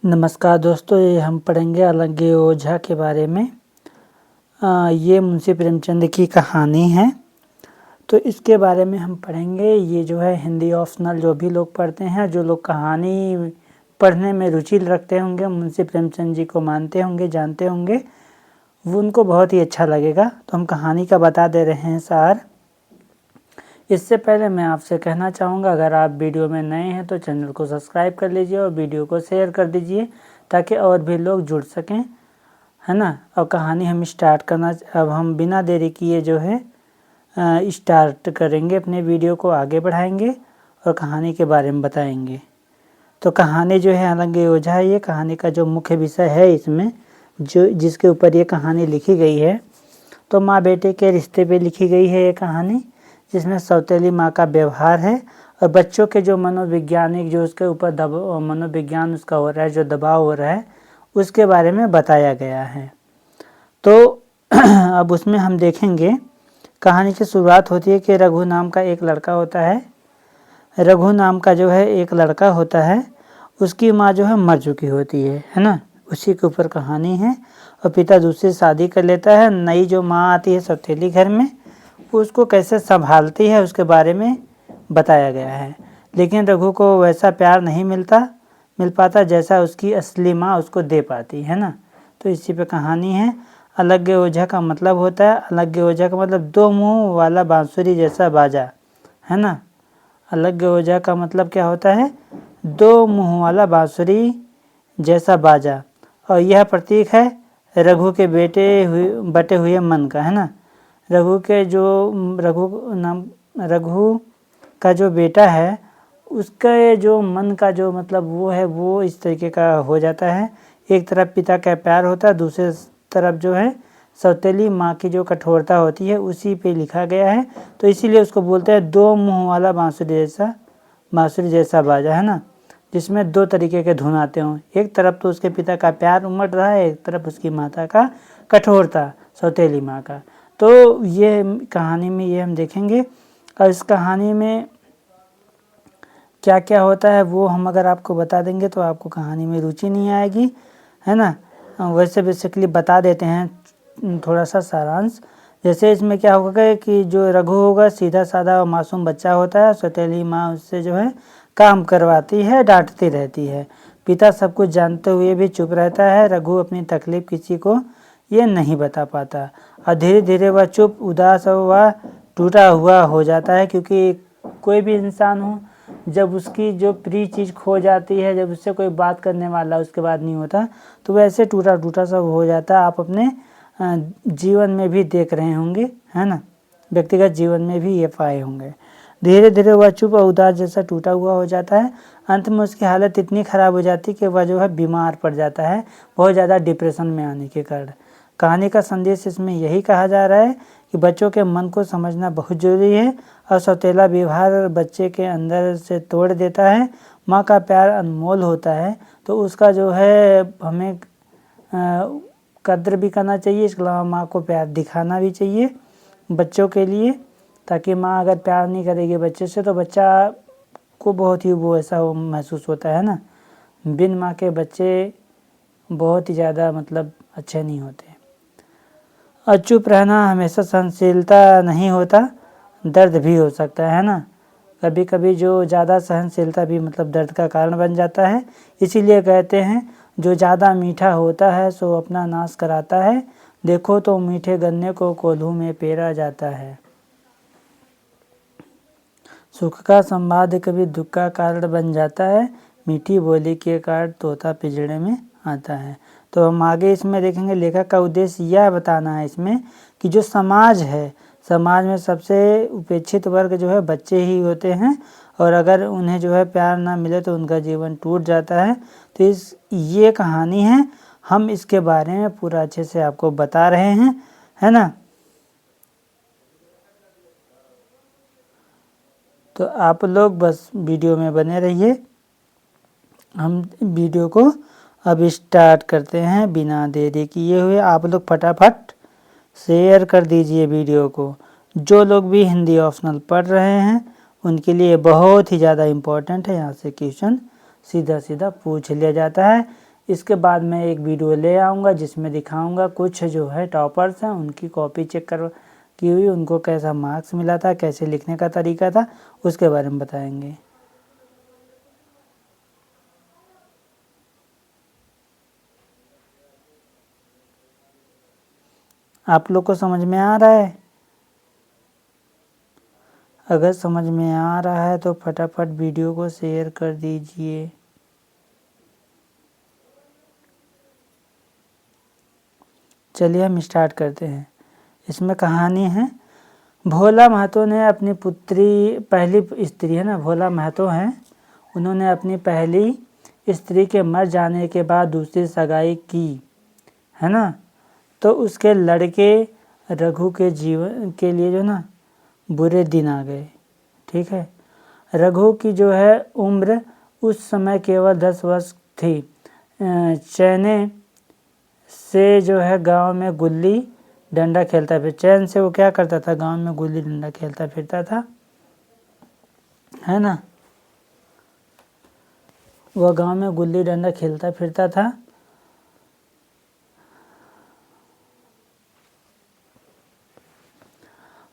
नमस्कार दोस्तों, ये हम पढ़ेंगे अलंगे ओझा के बारे में। ये मुंशी प्रेमचंद की कहानी है, तो इसके बारे में हम पढ़ेंगे। ये जो है हिंदी ऑप्शनल जो भी लोग पढ़ते हैं, जो लोग कहानी पढ़ने में रुचि रखते होंगे, मुंशी प्रेमचंद जी को मानते होंगे, जानते होंगे, वो उनको बहुत ही अच्छा लगेगा। तो हम कहानी का बता दे रहे हैं सार। इससे पहले मैं आपसे कहना चाहूँगा, अगर आप वीडियो में नए हैं तो चैनल को सब्सक्राइब कर लीजिए और वीडियो को शेयर कर दीजिए ताकि और भी लोग जुड़ सकें, है ना। और कहानी हम स्टार्ट करना, अब हम बिना देरी किए जो है स्टार्ट करेंगे, अपने वीडियो को आगे बढ़ाएंगे और कहानी के बारे में बताएंगे। तो कहानी जो है अलंगे ओझा है, ये कहानी का जो मुख्य विषय है इसमें जो जिसके ऊपर ये कहानी लिखी गई है, तो माँ बेटे के रिश्ते पे लिखी गई है ये कहानी, जिसमें सौतेली माँ का व्यवहार है और बच्चों के जो मनोवैज्ञानिक जो उसके ऊपर मनोविज्ञान उसका हो रहा है, जो दबाव हो रहा है, उसके बारे में बताया गया है। तो अब उसमें हम देखेंगे, कहानी की शुरुआत होती है कि रघु नाम का एक लड़का होता है। रघु नाम का जो है एक लड़का होता है, उसकी माँ जो है मर चुकी होती है ना। उसी के ऊपर कहानी है। और पिता दूसरी शादी कर लेता है। नई जो माँ आती है सौतेली घर में, उसको कैसे संभालती है उसके बारे में बताया गया है। लेकिन रघु को वैसा प्यार नहीं मिल पाता जैसा उसकी असली माँ उसको दे पाती है ना। तो इसी पे कहानी है। अलंगे ओझा का मतलब होता है, अलंगे ओझा का मतलब दो मुंह वाला बांसुरी जैसा बाजा, है ना। अलंगे ओझा का मतलब क्या होता है? दो मुंह वाला बांसुरी जैसा बाजा। और यह प्रतीक है रघु के बटे हुए मन का, है ना। रघु का जो बेटा है, उसका जो मन का जो मतलब वो है, वो इस तरीके का हो जाता है। एक तरफ पिता का प्यार होता है, दूसरे तरफ जो है सौतेली माँ की जो कठोरता होती है, उसी पे लिखा गया है। तो इसीलिए उसको बोलते हैं दो मुंह वाला बांसुरी जैसा बाजा, है ना, जिसमें दो तरीके के धुन आते हों। एक तरफ तो उसके पिता का प्यार उमड़ रहा है, एक तरफ उसकी माता का कठोरता, सौतेली माँ का। तो ये कहानी में ये हम देखेंगे। और इस कहानी में क्या क्या होता है वो हम अगर आपको बता देंगे तो आपको कहानी में रुचि नहीं आएगी, है ना। वैसे बेसिकली बता देते हैं थोड़ा सा सारांश। जैसे इसमें क्या होगा कि जो रघु होगा सीधा साधा और मासूम बच्चा होता है। सौतेली माँ उससे जो है काम करवाती है, डांटती रहती है। पिता सब कुछ जानते हुए भी चुप रहता है। रघु अपनी तकलीफ किसी को ये नहीं बता पाता और धीरे धीरे वह चुप, उदास और वह टूटा हुआ हो जाता है। क्योंकि कोई भी इंसान हो, जब उसकी जो प्रिय चीज़ खो जाती है, जब उससे कोई बात करने वाला उसके बाद नहीं होता, तो वैसे टूटा टूटा सा हो जाता है। आप अपने जीवन में भी देख रहे होंगे, है ना, व्यक्तिगत जीवन में भी ये पाए होंगे। धीरे धीरे वह चुप और उदास जैसा टूटा हुआ हो जाता है। अंत में उसकी हालत इतनी ख़राब हो जाती है कि वह जो है बीमार पड़ जाता है, बहुत ज़्यादा डिप्रेशन में आने के कारण। कहानी का संदेश इसमें यही कहा जा रहा है कि बच्चों के मन को समझना बहुत ज़रूरी है और सौतेला व्यवहार बच्चे के अंदर से तोड़ देता है। माँ का प्यार अनमोल होता है, तो उसका जो है हमें कद्र भी करना चाहिए। इसके अलावा माँ को प्यार दिखाना भी चाहिए बच्चों के लिए, ताकि माँ अगर प्यार नहीं करेगी बच्चे से तो बच्चा को बहुत ही वो ऐसा महसूस होता है ना। बिन माँ के बच्चे बहुत ही ज़्यादा मतलब अच्छे नहीं होते। और चुप रहना हमेशा सहनशीलता नहीं होता, दर्द भी हो सकता है ना। कभी कभी जो ज़्यादा सहनशीलता भी मतलब दर्द का कारण बन जाता है। इसीलिए कहते हैं जो ज़्यादा मीठा होता है सो अपना नाश कराता है। देखो तो मीठे गन्ने को कोल्हू में पेरा जाता है। सुख का संवाद कभी दुख का कारण बन जाता है। मीठी बोली के कारण तोता पिंजड़े में आता है। तो हम आगे इसमें देखेंगे, लेखक का उद्देश्य यह बताना है इसमें कि जो समाज है, समाज में सबसे उपेक्षित वर्ग जो है बच्चे ही होते हैं, और अगर उन्हें जो है प्यार ना मिले तो उनका जीवन टूट जाता है। तो ये कहानी है, हम इसके बारे में पूरा अच्छे से आपको बता रहे हैं, है ना। तो आप लोग बस वीडियो में बने रहिए। हम वीडियो को अब स्टार्ट करते हैं बिना देरी किए हुए। आप लोग फटाफट शेयर कर दीजिए वीडियो को। जो लोग भी हिंदी ऑप्शनल पढ़ रहे हैं उनके लिए बहुत ही ज़्यादा इम्पोर्टेंट है। यहाँ से क्वेश्चन सीधा सीधा पूछ लिया जाता है। इसके बाद मैं एक वीडियो ले आऊँगा जिसमें दिखाऊँगा कुछ जो है टॉपर्स हैं उनकी कॉपी चेक कर की हुई, उनको कैसा मार्क्स मिला था, कैसे लिखने का तरीका था, उसके बारे में बताएंगे। आप लोग को समझ में आ रहा है? अगर समझ में आ रहा है तो फटाफट वीडियो को शेयर कर दीजिए। चलिए हम स्टार्ट करते हैं। इसमें कहानी है, भोला महतो ने अपनी पुत्री, पहली स्त्री है ना, भोला महतो हैं, उन्होंने अपनी पहली स्त्री के मर जाने के बाद दूसरी सगाई की, है ना। तो उसके लड़के रघु के जीवन के लिए जो ना बुरे दिन आ गए। ठीक है, रघु की जो है उम्र उस समय केवल 10 वर्ष थी। चैने से जो है गांव में गुल्ली डंडा खेलता फिर, चैन से वो क्या करता था, गांव में गुल्ली डंडा खेलता फिरता था, है ना। वह गांव में गुल्ली डंडा खेलता फिरता था।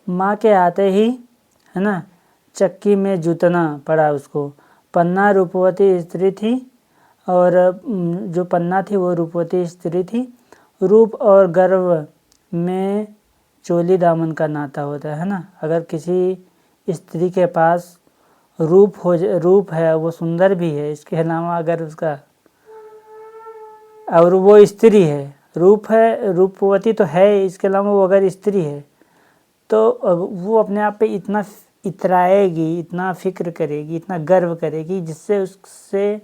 माँ के आते ही, है ना, चक्की में जूतना पड़ा उसको। पन्ना रूपवती स्त्री थी, और जो पन्ना थी वो रूपवती स्त्री थी। रूप और गर्व में चोली दामन का नाता होता है ना। अगर किसी स्त्री के पास रूप है, वो सुंदर भी है, इसके अलावा अगर उसका, और वो स्त्री है, रूप है, रूपवती तो है, इसके अलावा वो अगर स्त्री है तो वो अपने आप पे इतना इतराएगी, इतना फिक्र करेगी, इतना गर्व करेगी, जिससे उससे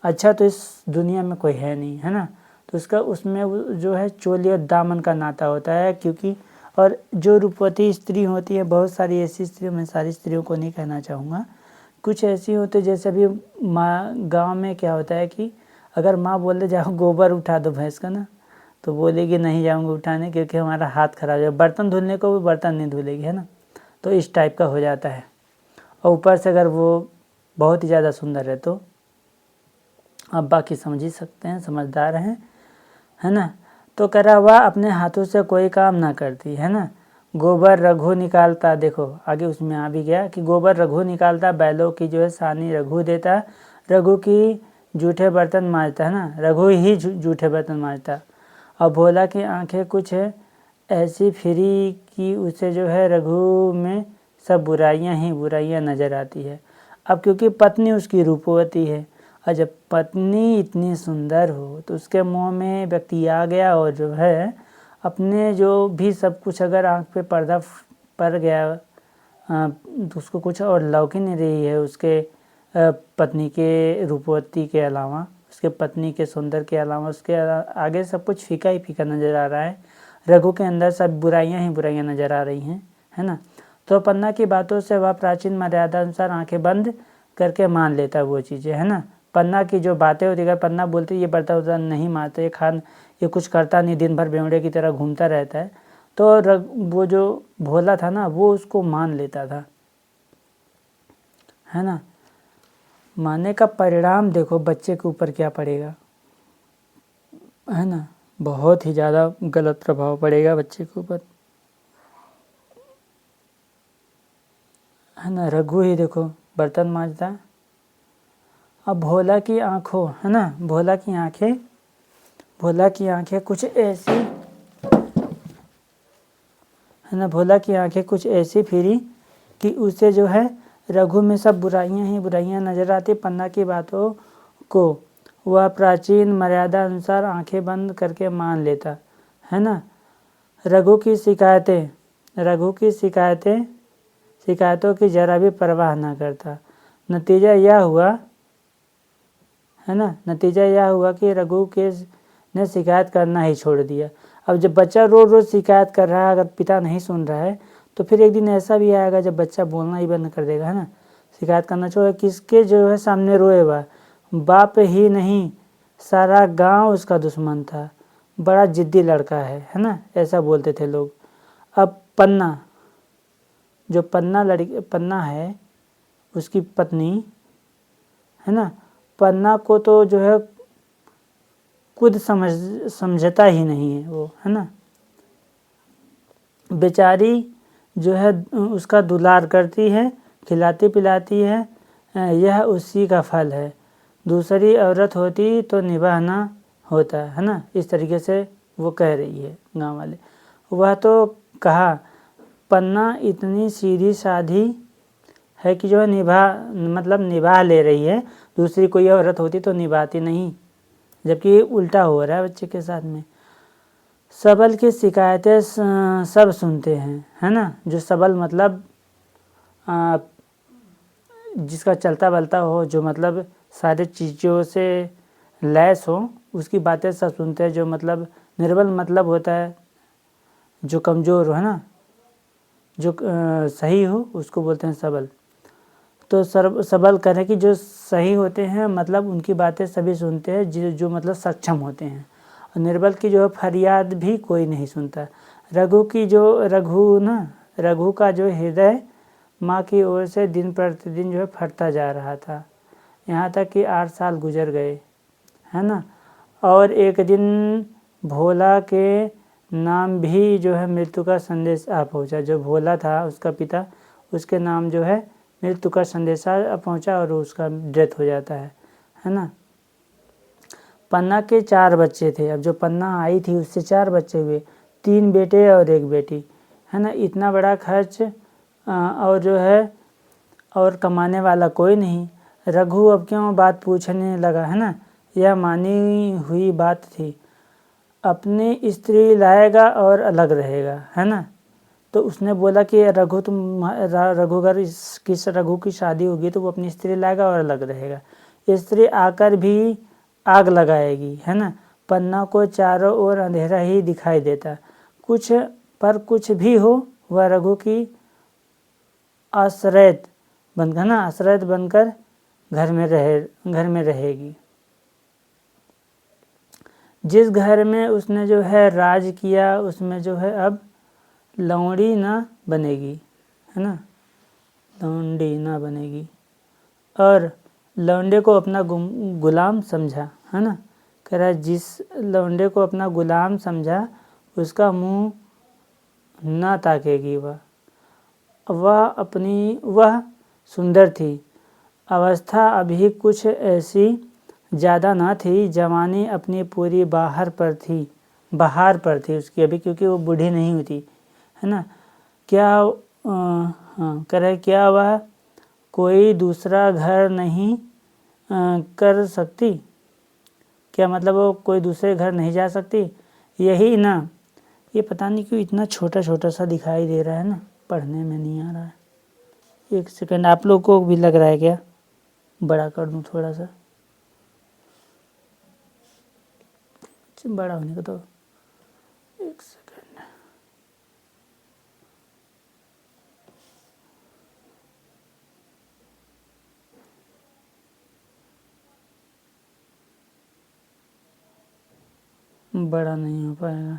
अच्छा तो इस दुनिया में कोई है नहीं, है ना। तो उसका उसमें जो है चोली और दामन का नाता होता है, क्योंकि और जो रूपवती स्त्री होती है, बहुत सारी ऐसी स्त्रियों, मैं सारी स्त्रियों को नहीं कहना चाहूँगा, कुछ ऐसी होती है, जैसे अभी माँ, गाँव में क्या होता है कि अगर माँ बोल दे जाओ गोबर उठा दो भैंस का ना, तो बोलेगी नहीं जाऊँगी उठाने, क्योंकि हमारा हाथ खराब है। बर्तन धुलने को भी बर्तन नहीं धुलेगी, है ना। तो इस टाइप का हो जाता है। और ऊपर से अगर वो बहुत ही ज़्यादा सुंदर है तो आप बाकी समझ ही सकते हैं, समझदार हैं, है ना। तो कह रहा वह अपने हाथों से कोई काम ना करती, है ना। गोबर रघु निकालता, देखो आगे उसमें आ भी गया कि गोबर रघु निकालता, बैलों की जो है सानी रघु देता, रघु की जूठे बर्तन मांजता, है ना, रघु ही जूठे बर्तन मांजता। और भोला की आंखें कुछ ऐसी फिरी कि उसे जो है रघु में सब बुराइयां ही बुराइयां नज़र आती है। अब क्योंकि पत्नी उसकी रूपवती है, और जब पत्नी इतनी सुंदर हो तो उसके मुंह में व्यक्ति आ गया, और जो है अपने जो भी सब कुछ अगर आंख पे पर्दा पड़ गया तो उसको कुछ और लौक ही नहीं रही है उसके पत्नी के रूपवती के अलावा, उसके पत्नी के सुंदर के अलावा उसके आगे सब कुछ फीका ही फीका नज़र आ रहा है। रघु के अंदर सब बुराइयां ही बुराइयां नज़र आ रही हैं, है ना। तो पन्ना की बातों से वह प्राचीन मर्यादा अनुसार आंखें बंद करके मान लेता वो चीज़ें, है ना। पन्ना की जो बातें होती है, पन्ना बोलती ये बर्तन वर्तन नहीं मारते, ये कुछ करता नहीं, दिन भर बेवड़े की तरह घूमता रहता है, तो वो जो भोला था ना वो उसको मान लेता था, है ना। मानने का परिणाम देखो बच्चे के ऊपर क्या पड़ेगा, है ना, बहुत ही ज़्यादा गलत प्रभाव पड़ेगा बच्चे के ऊपर, है ना। रघु ही देखो बर्तन मांजता। अब भोला की आंखों, है ना, भोला की आंखें कुछ ऐसी, है ना, भोला की आंखें कुछ ऐसी फिरी कि उसे जो है रघु में सब बुराइयां ही बुराइयां नजर आती। पन्ना की बातों को वह प्राचीन मर्यादा अनुसार आंखें बंद करके मान लेता, है ना। रघु की शिकायतों की जरा भी परवाह ना करता। नतीजा यह हुआ, है ना, नतीजा यह हुआ कि रघु के ने शिकायत करना ही छोड़ दिया। अब जब बच्चा रोज रोज शिकायत कर रहा है, अगर पिता नहीं सुन रहा है, तो फिर एक दिन ऐसा भी आएगा जब बच्चा बोलना ही बंद कर देगा, है ना, शिकायत करना छोड़। किसके जो है सामने रोएगा, बाप ही नहीं सारा गांव उसका दुश्मन था, बड़ा जिद्दी लड़का है ना, ऐसा बोलते थे लोग। अब पन्ना है उसकी पत्नी, है ना, पन्ना को तो जो है खुद समझता ही नहीं है वो, है ना। बेचारी जो है उसका दुलार करती है, खिलाती पिलाती है, यह उसी का फल है। दूसरी औरत होती तो निभाना होता, है ना। इस तरीके से वो कह रही है गाँव वाले। वह तो कहा पन्ना इतनी सीधी साधी है कि जो है निभा ले रही है, दूसरी कोई औरत होती तो निभाती नहीं, जबकि उल्टा हो रहा है बच्चे के साथ में। सबल की शिकायतें सब सुनते हैं, है ना। जो सबल मतलब जिसका चलता बलता हो, जो मतलब सारी चीज़ों से लैस हो, उसकी बातें सब सुनते हैं। जो मतलब निर्बल मतलब होता है जो कमज़ोर हो, है ना, जो सही हो, उसको बोलते हैं सबल। तो सबल करें कि जो सही होते हैं, मतलब उनकी बातें सभी सुनते हैं जो मतलब सक्षम होते हैं। और निर्बल की जो फरियाद भी कोई नहीं सुनता। रघु का जो हृदय माँ की ओर से दिन प्रतिदिन जो है फटता जा रहा था। यहाँ तक कि 8 साल गुजर गए, है ना। और एक दिन भोला के नाम भी जो है मृत्यु का संदेश आ पहुँचा। जो भोला था उसका पिता, उसके नाम जो है मृत्यु का संदेशा पहुँचा और उसका डेथ हो जाता है ना। पन्ना के 4 बच्चे थे। अब जो पन्ना आई थी उससे 4 बच्चे हुए, 3 बेटे और 1 बेटी, है ना। इतना बड़ा खर्च और जो है और कमाने वाला कोई नहीं। रघु अब क्यों बात पूछने लगा, है ना। यह मानी हुई बात थी, अपनी स्त्री लाएगा और अलग रहेगा, है ना। तो उसने बोला कि रघु की शादी होगी तो वो अपनी स्त्री लाएगा और अलग रहेगा। स्त्री आकर भी आग लगाएगी, है ना। पन्ना को चारों ओर अंधेरा ही दिखाई देता। कुछ भी हो, वह रघु की आश्रयत बनकर घर में रहेगी। जिस घर में उसने जो है राज किया, उसमें जो है अब लौंडी ना बनेगी, है ना। लौंडी ना बनेगी। और लौंडे को अपना गुलाम समझा, है ना। कह रहा है जिस लौंडे को अपना गुलाम समझा, उसका मुंह ना ताकेगी। वह सुंदर थी। अवस्था अभी कुछ ऐसी ज़्यादा ना थी। जवानी अपनी पूरी बहार पर थी उसकी अभी, क्योंकि वो बूढ़ी नहीं हुई थी, है ना। क्या वह कोई दूसरा घर नहीं कर सकती? क्या मतलब वो कोई दूसरे घर नहीं जा सकती? यही ना। ये पता नहीं क्यों इतना छोटा छोटा सा दिखाई दे रहा है ना, पढ़ने में नहीं आ रहा है। एक सेकंड, आप लोग को भी लग रहा है क्या? बड़ा कर दूं थोड़ा सा, बड़ा होने को तो। एक सेकंड, बड़ा नहीं हो पाएगा।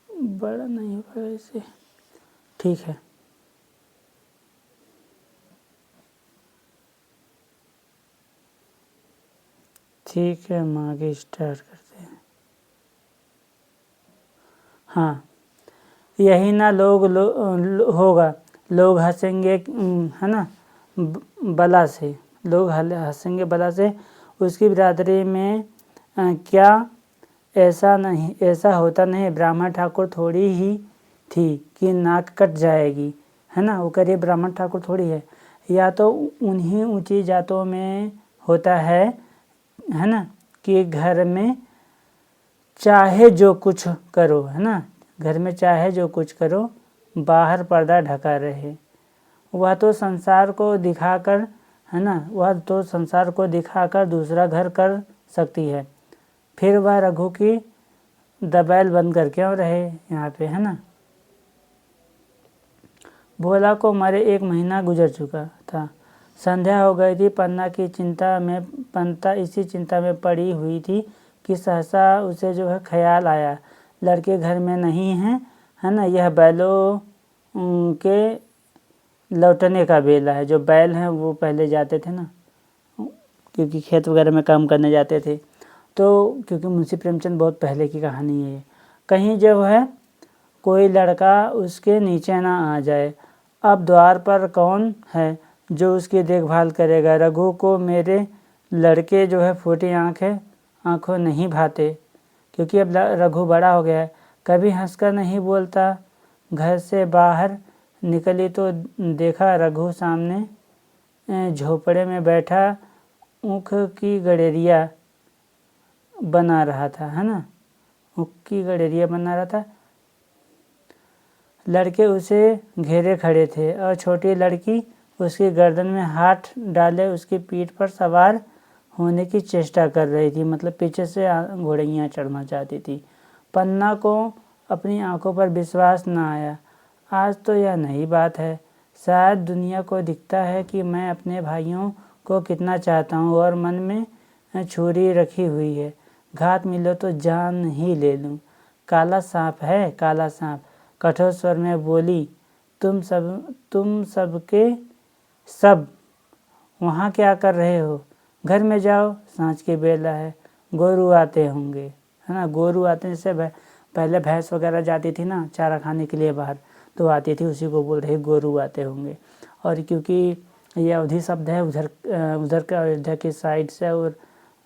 बड़ा नहीं हो पाएगा इसे, ठीक है। ठीक है, हम आगे स्टार्ट करते हैं। हाँ, यही ना होगा, लोग हंसेंगे, है ना, बला से। लोग हंसेंगे बला से। उसकी बिरादरी में क्या ऐसा होता नहीं। ब्राह्मण ठाकुर थोड़ी ही थी कि नाक कट जाएगी, है ना। वो कह रही ब्राह्मण ठाकुर थोड़ी है। या तो उन्हीं ऊंची जातों में होता है ना, कि घर में चाहे जो कुछ करो, है ना। घर में चाहे जो कुछ करो, बाहर पर्दा ढका रहे। वह तो संसार को दिखाकर, है ना, दूसरा घर कर सकती है। फिर वह रघु की दबैल बनकर क्यों रहे यहाँ पे, है ना। भोला को मरे 1 महीना गुजर चुका था। संध्या हो गई थी। पन्ना इसी चिंता में पड़ी हुई थी कि सहसा उसे जो है ख्याल आया, लड़के घर में नहीं है ना। यह बैलों के लौटने का बेला है। जो बैल हैं वो पहले जाते थे ना, क्योंकि खेत वगैरह में काम करने जाते थे, तो क्योंकि मुंशी प्रेमचंद बहुत पहले की कहानी है। कहीं जो है कोई लड़का उसके नीचे ना आ जाए, अब द्वार पर कौन है जो उसकी देखभाल करेगा। रघु को मेरे लड़के जो है फूटी आंखों नहीं भाते, क्योंकि अब रघु बड़ा हो गया है। कभी हंसकर नहीं बोलता। घर से बाहर निकली तो देखा रघु सामने झोपड़े में बैठा ऊख की गडेरिया बना रहा था, है ना, ऊख की गडेरिया बना रहा था। लड़के उसे घेरे खड़े थे और छोटी लड़की उसकी गर्दन में हाथ डाले उसकी पीठ पर सवार होने की चेष्टा कर रही थी, मतलब पीछे से घोड़ैया चढ़ना चाहती थी। पन्ना को अपनी आंखों पर विश्वास न आया। आज तो यह नई बात है। शायद दुनिया को दिखता है कि मैं अपने भाइयों को कितना चाहता हूँ और मन में छुरी रखी हुई है। घात मिलो तो जान ही ले लूँ। काला सांप है, काला सांप, कठोर स्वर में बोली। तुम सब के सब वहाँ क्या कर रहे हो? घर में जाओ, सांझ की बेला है, गोरू आते होंगे, है ना। गोरू आते, जैसे पहले भैंस वगैरह जाती थी ना चारा खाने के लिए बाहर, तो आती थी, उसी को बोल रहे गोरू आते होंगे। और क्योंकि ये अवधी शब्द है, उधर का अयोध्या की साइड से और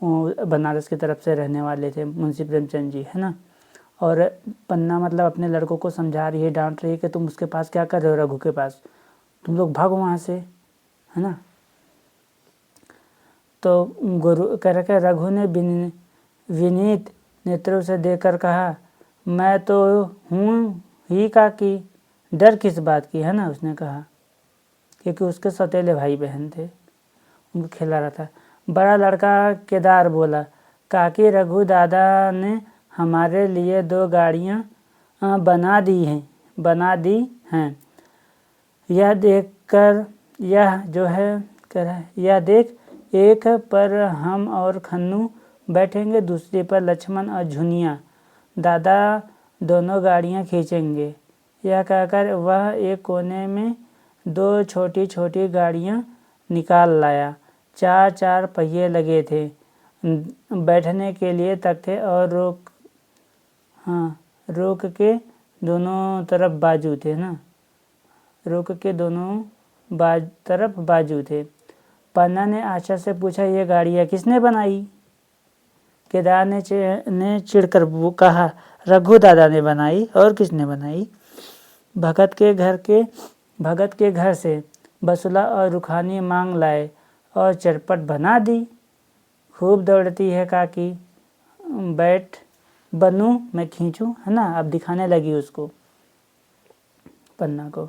बनारस की तरफ से रहने वाले थे मुंशी प्रेमचंद जी, है ना। और पन्ना मतलब अपने लड़कों को समझा रही है, डांट रही है कि तुम उसके पास क्या कर रहे हो, रघु के पास, तुम लोग भागो वहाँ से, है ना। तो गुरु कह रखे रघु ने विनीत नेत्रों से देखकर कहा, मैं तो हूँ ही काकी, डर किस बात की, है ना, उसने कहा, क्योंकि उसके सौतेले भाई बहन थे, उनको खिला रहा था। बड़ा लड़का केदार बोला, काकी रघु दादा ने हमारे लिए 2 गाड़ियाँ बना दी हैं। यह देखकर यह जो है कह रहा है, यह देख, एक पर हम और खन्नू बैठेंगे, दूसरी पर लक्ष्मण और झुनिया, दादा दोनों गाड़ियाँ खींचेंगे। यह कहकर वह एक कोने में 2 छोटी छोटी गाड़ियाँ निकाल लाया। 4 पहिए लगे थे, बैठने के लिए तख्ते और रोक के दोनों तरफ बाजू थे ना, रोक के दोनों तरफ बाजू थे। पन्ना ने आशा से पूछा, ये गाड़ियाँ किसने बनाई? केदार ने चिढ़कर कहा, रघु दादा ने बनाई, और किसने बनाई? भगत के घर से बसुला और रुखानी मांग लाए और चरपट बना दी। खूब दौड़ती है काकी, बैठ बनूं मैं खींचूं, है ना। अब दिखाने लगी उसको, पन्ना को।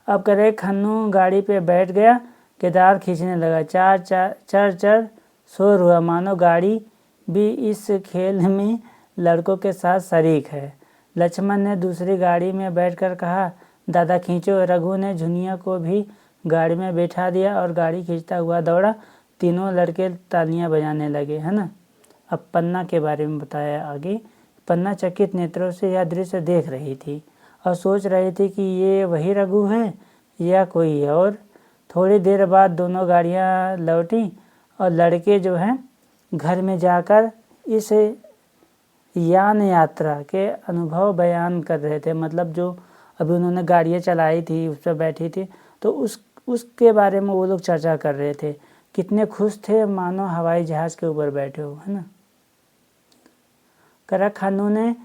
अब कह रहे खन्नू गाड़ी पे बैठ गया, केदार खींचने लगा। चर शोर हुआ, मानो गाड़ी भी इस खेल में लड़कों के साथ शरीक है। लक्ष्मण ने दूसरी गाड़ी में बैठकर कहा, दादा खींचो। रघु ने झुनिया को भी गाड़ी में बैठा दिया और गाड़ी खींचता हुआ दौड़ा। तीनों लड़के तालियां बजाने लगे, है ना। अब पन्ना के बारे में बताया आगे। पन्ना चकित नेत्रों से यह दृश्य देख रही थी और सोच रही थी कि ये वही रघु है या कोई और। थोड़ी देर बाद दोनों गाड़ियां लौटी और लड़के जो हैं घर में जाकर इस यान यात्रा के अनुभव बयान कर रहे थे। मतलब जो अभी उन्होंने गाड़ियाँ चलाई थी, उस पर बैठी थी, तो उसके बारे में वो लोग चर्चा कर रहे थे। कितने खुश थे, मानो हवाई जहाज के ऊपर बैठे हो, है ना। करा खानू ने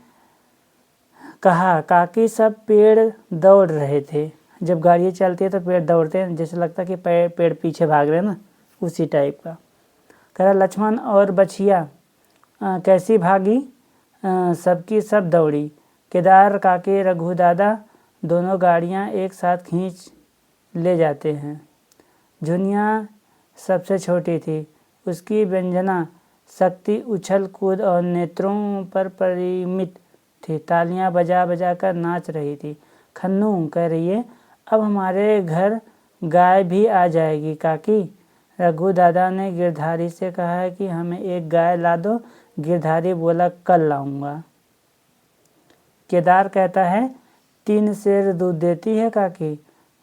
कहा, काकी सब पेड़ दौड़ रहे थे। जब गाड़ियाँ चलती है तो पेड़ दौड़ते हैं, जैसे लगता है कि पेड़ पीछे भाग रहे हैं ना, उसी टाइप का। करा लक्ष्मण और बछिया कैसी भागी, सबकी सब दौड़ी। केदार काकी रघु दादा दोनों गाड़ियाँ एक साथ खींच ले जाते हैं। झुनिया सबसे छोटी थी, उसकी व्यंजना शक्ति उछल कूद और नेत्रों पर परिमित थी, तालियां बजा बजा कर नाच रही थी। खन्नू कह रही है, अब हमारे घर गाय भी आ जाएगी काकी। रघु दादा ने गिरधारी से कहा है कि हमें एक गाय ला दो। गिरधारी बोला, कल लाऊंगा। केदार कहता है, 3 सेर दूध देती है काकी।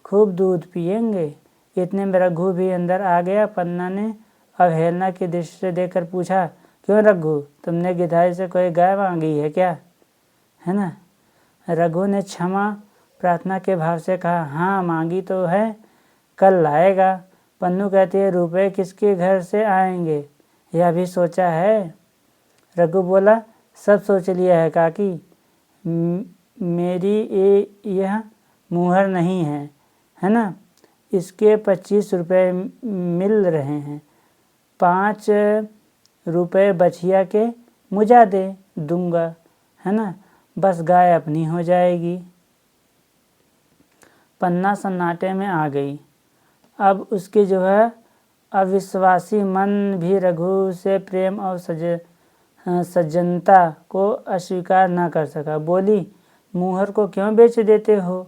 खूब दूध पिएंगे। इतने में रघु भी अंदर आ गया। पन्ना ने अवहेलना की दृष्टि से देखकर पूछा, क्यों रघु, तुमने गिधाई से कोई गाय मांगी है क्या, है ना। रघु ने क्षमा प्रार्थना के भाव से कहा, हाँ मांगी तो है, कल लाएगा। पन्नू कहती है, रुपए किसके घर से आएंगे, यह भी सोचा है। रघु बोला, सब सोच लिया है काकी, मेरी यह मुहर नहीं है ना। इसके 25 रुपये मिल रहे हैं, 5 रुपये बछिया के मुझा दे दूंगा, है ना, बस गाय अपनी हो जाएगी। पन्ना सन्नाटे में आ गई। अब उसके जो है अविश्वासी मन भी रघु से प्रेम और सज्जनता को अस्वीकार न कर सका। बोली, मुहर को क्यों बेच देते हो,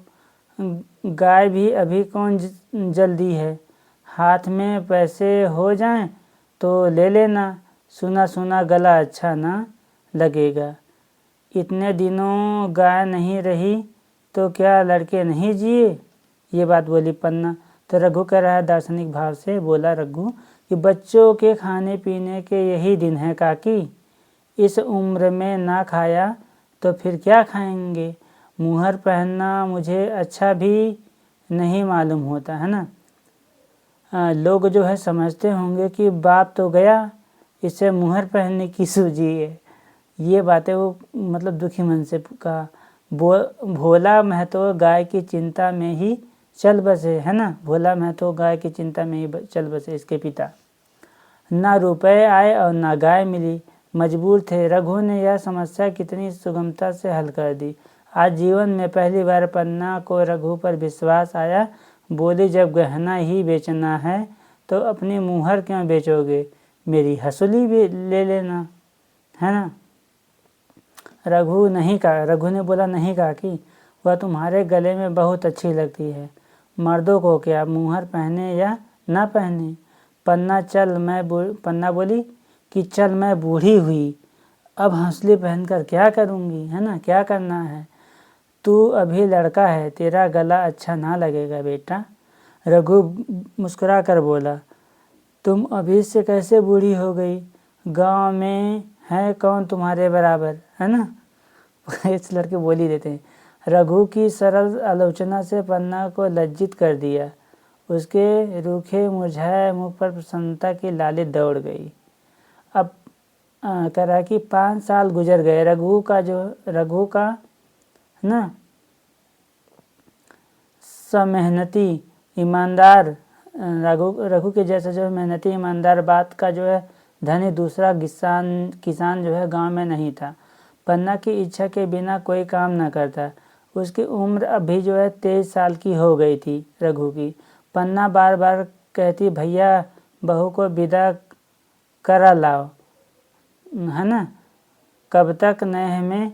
गाय भी अभी कौन जल्दी है, हाथ में पैसे हो जाएं तो ले लेना, सुना सुना गला अच्छा ना लगेगा। इतने दिनों गाय नहीं रही तो क्या लड़के नहीं जिए। ये बात बोली पन्ना। तो रघु कह रहा है दार्शनिक भाव से बोला रघु कि बच्चों के खाने पीने के यही दिन है काकी, इस उम्र में ना खाया तो फिर क्या खाएंगे। मुहर पहनना मुझे अच्छा भी नहीं मालूम होता, है ना। लोग जो है समझते होंगे कि बाप तो गया, इसे मुहर पहनने की सूझी है। ये बातें वो मतलब दुखी मन से कहा। भोला महतो गाय की चिंता में ही चल बसे, है ना। भोला महतो गाय की चिंता में ही चल बसे, इसके पिता। ना रुपए आए और ना गाय मिली, मजबूर थे। रघु ने यह समस्या कितनी सुगमता से हल कर दी। आज जीवन में पहली बार पन्ना को रघु पर विश्वास आया। बोली, जब गहना ही बेचना है तो अपनी मुहर क्यों बेचोगे, मेरी हसूली भी ले लेना, है ना। रघु ने बोला, नहीं काकी, वह तुम्हारे गले में बहुत अच्छी लगती है, मर्दों को क्या मुहर पहने या ना पहने। पन्ना बोली कि चल मैं बूढ़ी हुई, अब हंसली पहनकर क्या करूँगी, है ना, क्या करना है। तू अभी लड़का है, तेरा गला अच्छा ना लगेगा बेटा। रघु मुस्कुरा कर बोला, तुम अभी से कैसे बूढ़ी हो गई, गांव में है कौन तुम्हारे बराबर, है ना। इस लड़के बोल ही देते हैं। रघु की सरल आलोचना से पन्ना को लज्जित कर दिया। उसके रूखे मुरझाए मुख पर प्रसन्नता की लाली दौड़ गई। अब कह रहा कि 5 साल गुजर गए। रघु का ना मेहनती ईमानदार, रघु के जैसा जो मेहनती ईमानदार बात का जो है धनी दूसरा किसान जो है गांव में नहीं था। पन्ना की इच्छा के बिना कोई काम न करता। उसकी उम्र अभी जो है 23 साल की हो गई थी रघु की। पन्ना बार बार कहती, भैया बहू को विदा करा लाओ, है ना, कब तक नेह में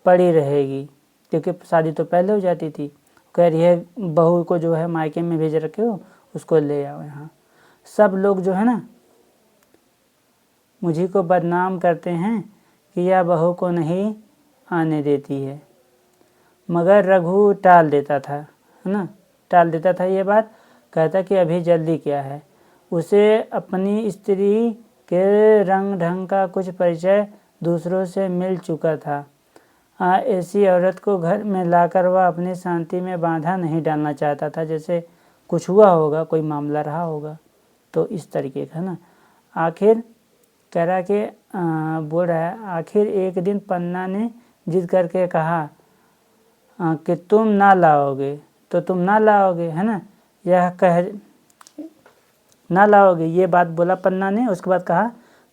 पड़ी रहेगी, क्योंकि शादी तो पहले हो जाती थी। कह रही है बहू को जो है मायके में भेज रखे हो, उसको ले आओ यहाँ। सब लोग जो है ना मुझी को बदनाम करते हैं कि यह बहू को नहीं आने देती है, मगर रघु टाल देता था, है ना, टाल देता था ये बात। कहता कि अभी जल्दी क्या है। उसे अपनी स्त्री के रंग ढंग का कुछ परिचय दूसरों से मिल चुका था। ऐसी औरत को घर में लाकर वह अपनी शांति में बाधा नहीं डालना चाहता था। जैसे कुछ हुआ होगा, कोई मामला रहा होगा, तो इस तरीके का, है ना। आखिर कह रहा कि बोल रहा है, आखिर एक दिन पन्ना ने जिद करके कहा कि तुम ना लाओगे तो तुम ना लाओगे, है ना, ना लाओगे, ये बात बोला पन्ना ने। उसके बाद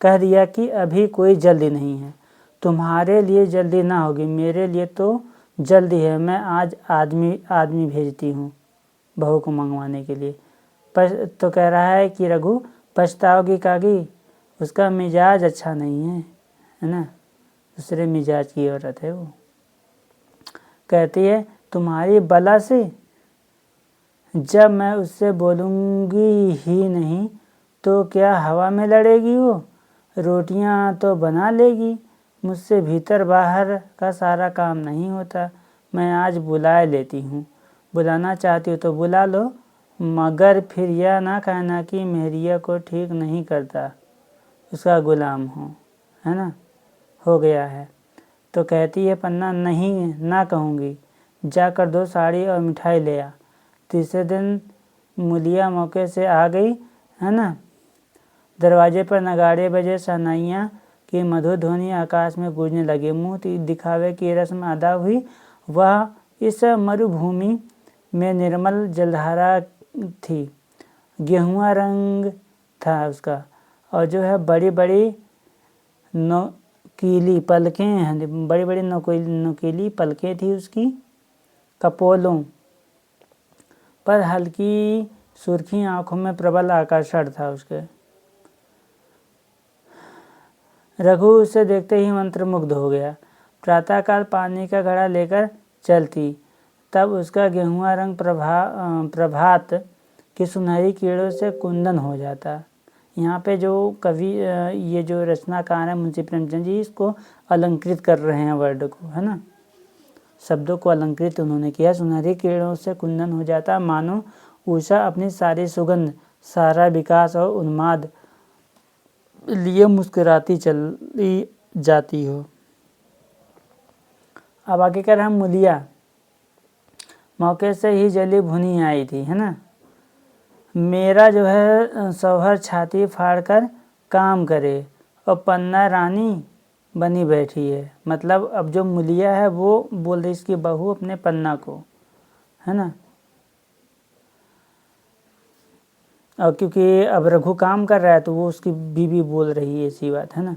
कह दिया कि अभी कोई जल्दी नहीं है, तुम्हारे लिए जल्दी ना होगी, मेरे लिए तो जल्दी है। मैं आज आदमी भेजती हूँ बहू को मंगवाने के लिए। तो कह रहा है कि रघु, पछताओगी काकी, उसका मिजाज अच्छा नहीं है ना, दूसरे मिजाज की औरत है वो। कहती है, तुम्हारी बला से जब मैं उससे बोलूँगी ही नहीं तो क्या हवा में लड़ेगी वो, रोटियां तो बना लेगी, मुझसे भीतर बाहर का सारा काम नहीं होता, मैं आज बुला लेती हूँ। बुलाना चाहती हो तो बुला लो, मगर फिर यह ना कहना कि मेहरिया को ठीक नहीं करता, उसका गुलाम हो, है ना, हो गया है। तो कहती है पन्ना, नहीं ना कहूँगी, जाकर 2 साड़ी और मिठाई ले आ। तीसरे दिन मुलिया मौके से आ गई, है ना। दरवाजे पर नगाड़े बजे, शहनाइयाँ की मधुर ध्वनि आकाश में गूंजने लगी। मुँह दिखावे की रस्म अदा हुई। वह इस मरुभूमि में निर्मल जलधारा थी, गेहुआ रंग था उसका, और जो है बड़ी बड़ी नोकीली पलकें हैं, बड़ी बड़ी नोकीली पलकें थी उसकी। कपोलों पर हल्की सुर्खी, आंखों में प्रबल आकर्षण था उसके। रघु उसे देखते ही मंत्रमुग्ध हो गया। प्रातःकाल पानी का घड़ा लेकर चलती, तब उसका गेहुआ रंग प्रभात की सुनहरी किरणों से कुंदन हो जाता। यहाँ पे जो कवि, ये जो रचनाकार है मुंशी प्रेमचंद जी, इसको अलंकृत कर रहे हैं वर्ड को, है ना, शब्दों को अलंकृत उन्होंने किया। सुनहरी किरणों से कुंदन हो जाता, मानो उषा अपनी सारी सुगंध, सारा विकास और उन्माद लिए मुस्कुराती चली जाती हो। अब आगे कह रहे हैं मुलिया मौके से ही जली भुनी आई थी, है ना। मेरा जो है शौहर छाती फाड़कर काम करे और पन्ना रानी बनी बैठी है। मतलब अब जो मुलिया है वो बोल रही इसकी बहू अपने पन्ना को, है ना। और क्योंकि अब रघु काम कर रहा है तो वो उसकी बीवी बोल रही है, ऐसी बात है ना।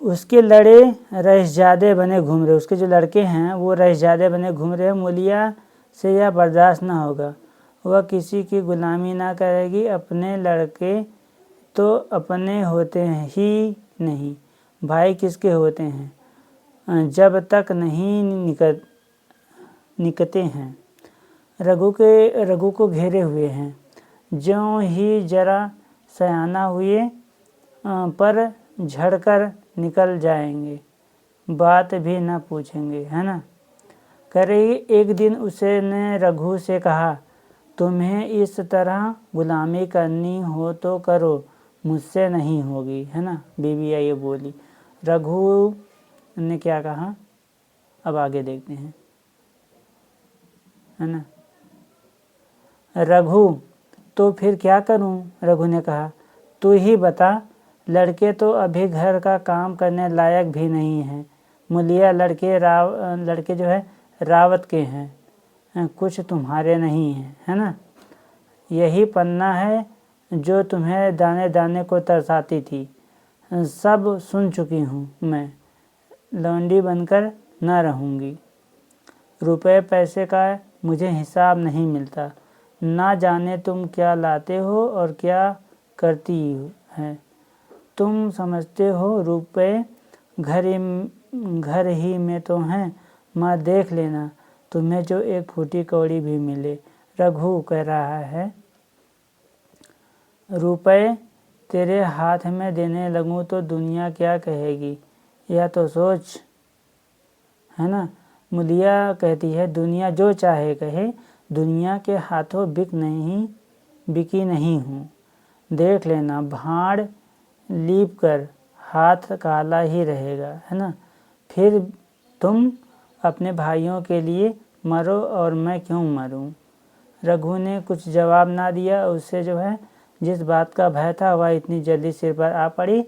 उसके लड़े रईसजादे बने घूम रहे, उसके जो लड़के हैं वो रईसजादे बने घूम रहे हैं। मुलिया से यह बर्दाश्त ना होगा, वह किसी की गुलामी ना करेगी। अपने लड़के तो अपने होते हैं ही नहीं, भाई किसके होते हैं जब तक नहीं निकते हैं। रघु को घेरे हुए हैं, ज्यों ही जरा सयाना हुए पर झड़कर निकल जाएंगे, बात भी ना पूछेंगे, है ना। कह रही एक दिन उसने रघु से कहा, तुम्हें इस तरह गुलामी करनी हो तो करो, मुझसे नहीं होगी, है ना। बीवी ये बोली। रघु ने क्या कहा अब आगे देखते हैं, है ना। रघु, तो फिर क्या करूं? रघु ने कहा, तू ही बता, लड़के तो अभी घर का काम करने लायक भी नहीं हैं। मुलिया लड़के जो है रावत के हैं, कुछ तुम्हारे नहीं हैं, है ना। यही पन्ना है जो तुम्हें दाने दाने को तरसाती थी, सब सुन चुकी हूँ मैं, लौंडी बनकर न रहूँगी। रुपए पैसे का मुझे हिसाब नहीं मिलता, ना जाने तुम क्या लाते हो और क्या करती है। तुम समझते हो रुपए घर ही में तो हैं, माँ देख लेना तुम्हें जो एक फूटी कौड़ी भी मिले। रघु कह रहा है, रुपए तेरे हाथ में देने लगूं तो दुनिया क्या कहेगी, या तो सोच, है ना। मुलिया कहती है, दुनिया जो चाहे कहे, दुनिया के हाथों बिकी नहीं हूँ। देख लेना, भाड़ लीप कर हाथ काला ही रहेगा, है ना। फिर तुम अपने भाइयों के लिए मरो और मैं क्यों मरूं। रघु ने कुछ जवाब ना दिया। उससे जो है जिस बात का भय था वह इतनी जल्दी सिर पर आ पड़ी,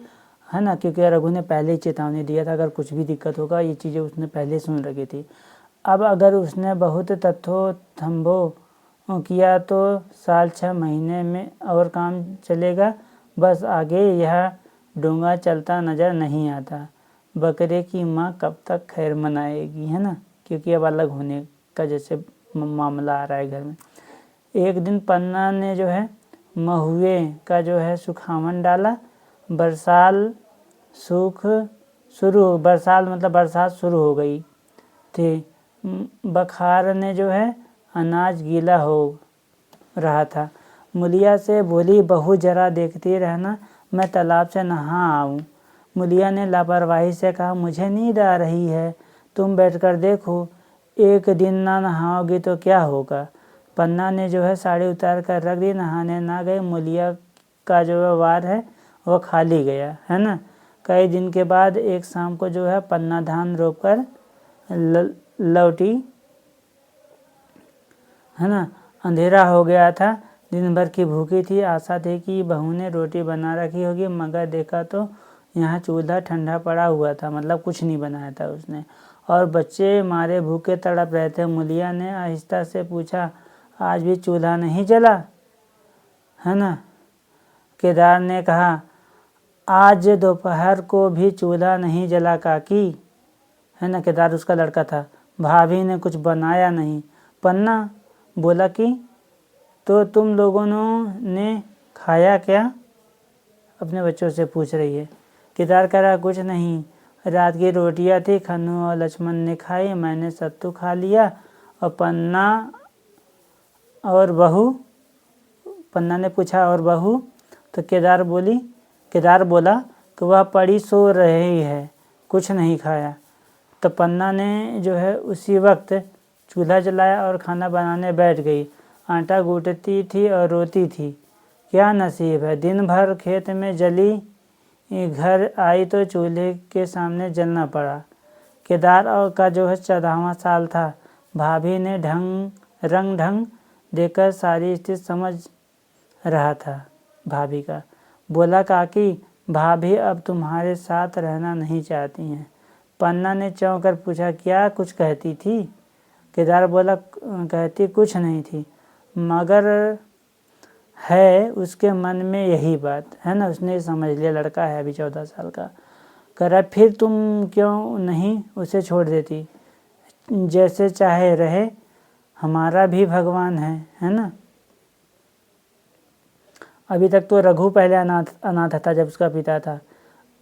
है ना, क्योंकि रघु ने पहले ही चेतावनी दिया था, अगर कुछ भी दिक्कत होगा ये चीज़ें उसने पहले सुन रखी थी। अब अगर उसने बहुत थम्भो किया तो 6 महीने में और काम चलेगा, बस आगे यह डोंगा चलता नज़र नहीं आता। बकरे की माँ कब तक खैर मनाएगी, है ना, क्योंकि अब अलग होने का जैसे मामला आ रहा है घर में। एक दिन पन्ना ने जो है महुए का जो है सुखावन डाला। बरसात शुरू हो गई थी। बखार ने जो है अनाज गीला हो रहा था। मुलिया से बोली, बहू जरा देखती रहना, मैं तालाब से नहा आऊँ। मुलिया ने लापरवाही से कहा, मुझे नींद आ रही है, तुम बैठकर देखो। एक दिन ना नहाओगी तो क्या होगा। पन्ना ने जो है साड़ी उतार कर रख दी, नहाने ना गई। मूलिया का जो है वार है वो खाली गया, है ना। कई दिन के बाद एक शाम को जो है पन्ना धान रोप कर लौटी, है ना। अंधेरा हो गया था, दिन भर की भूखी थी। आशा थी कि बहू ने रोटी बना रखी होगी, मगर देखा तो यहाँ चूल्हा ठंडा पड़ा हुआ था, मतलब कुछ नहीं बनाया था उसने, और बच्चे मारे भूखे तड़प रहे थे। मूलिया ने आहिस्ता से पूछा, आज भी चूल्हा नहीं जला, है ना। केदार ने कहा, आज दोपहर को भी चूल्हा नहीं जला काकी, है ना। केदार उसका लड़का था। भाभी ने कुछ बनाया नहीं। पन्ना बोला कि तो तुम लोगों ने खाया क्या, अपने बच्चों से पूछ रही है। केदार कह रहा, कुछ नहीं, रात की रोटियां थी, खन्नू और लक्ष्मण ने खाई, मैंने सत्तू खा लिया। और पन्ना ने पूछा, और बहू। तो केदार बोला कि वह पड़ी सो रही है, कुछ नहीं खाया। तो पन्ना ने जो है उसी वक्त चूल्हा जलाया और खाना बनाने बैठ गई। आटा गूंथती थी और रोती थी। क्या नसीब है, दिन भर खेत में जली, घर आई तो चूल्हे के सामने जलना पड़ा। केदार का जो है 14वां साल था। भाभी ने रंग ढंग देकर सारी स्थिति समझ रहा था। भाभी का बोला, काकी भाभी अब तुम्हारे साथ रहना नहीं चाहती हैं। पन्ना ने चौंक कर पूछा, क्या कुछ कहती थी। केदार बोला, कहती कुछ नहीं थी, मगर है उसके मन में यही बात, है ना। उसने समझ लिया, लड़का है अभी 14 साल का। कह रहा, फिर तुम क्यों नहीं उसे छोड़ देती, जैसे चाहे रहे, हमारा भी भगवान है ना। अभी तक तो रघु पहले अनाथ था जब उसका पिता था,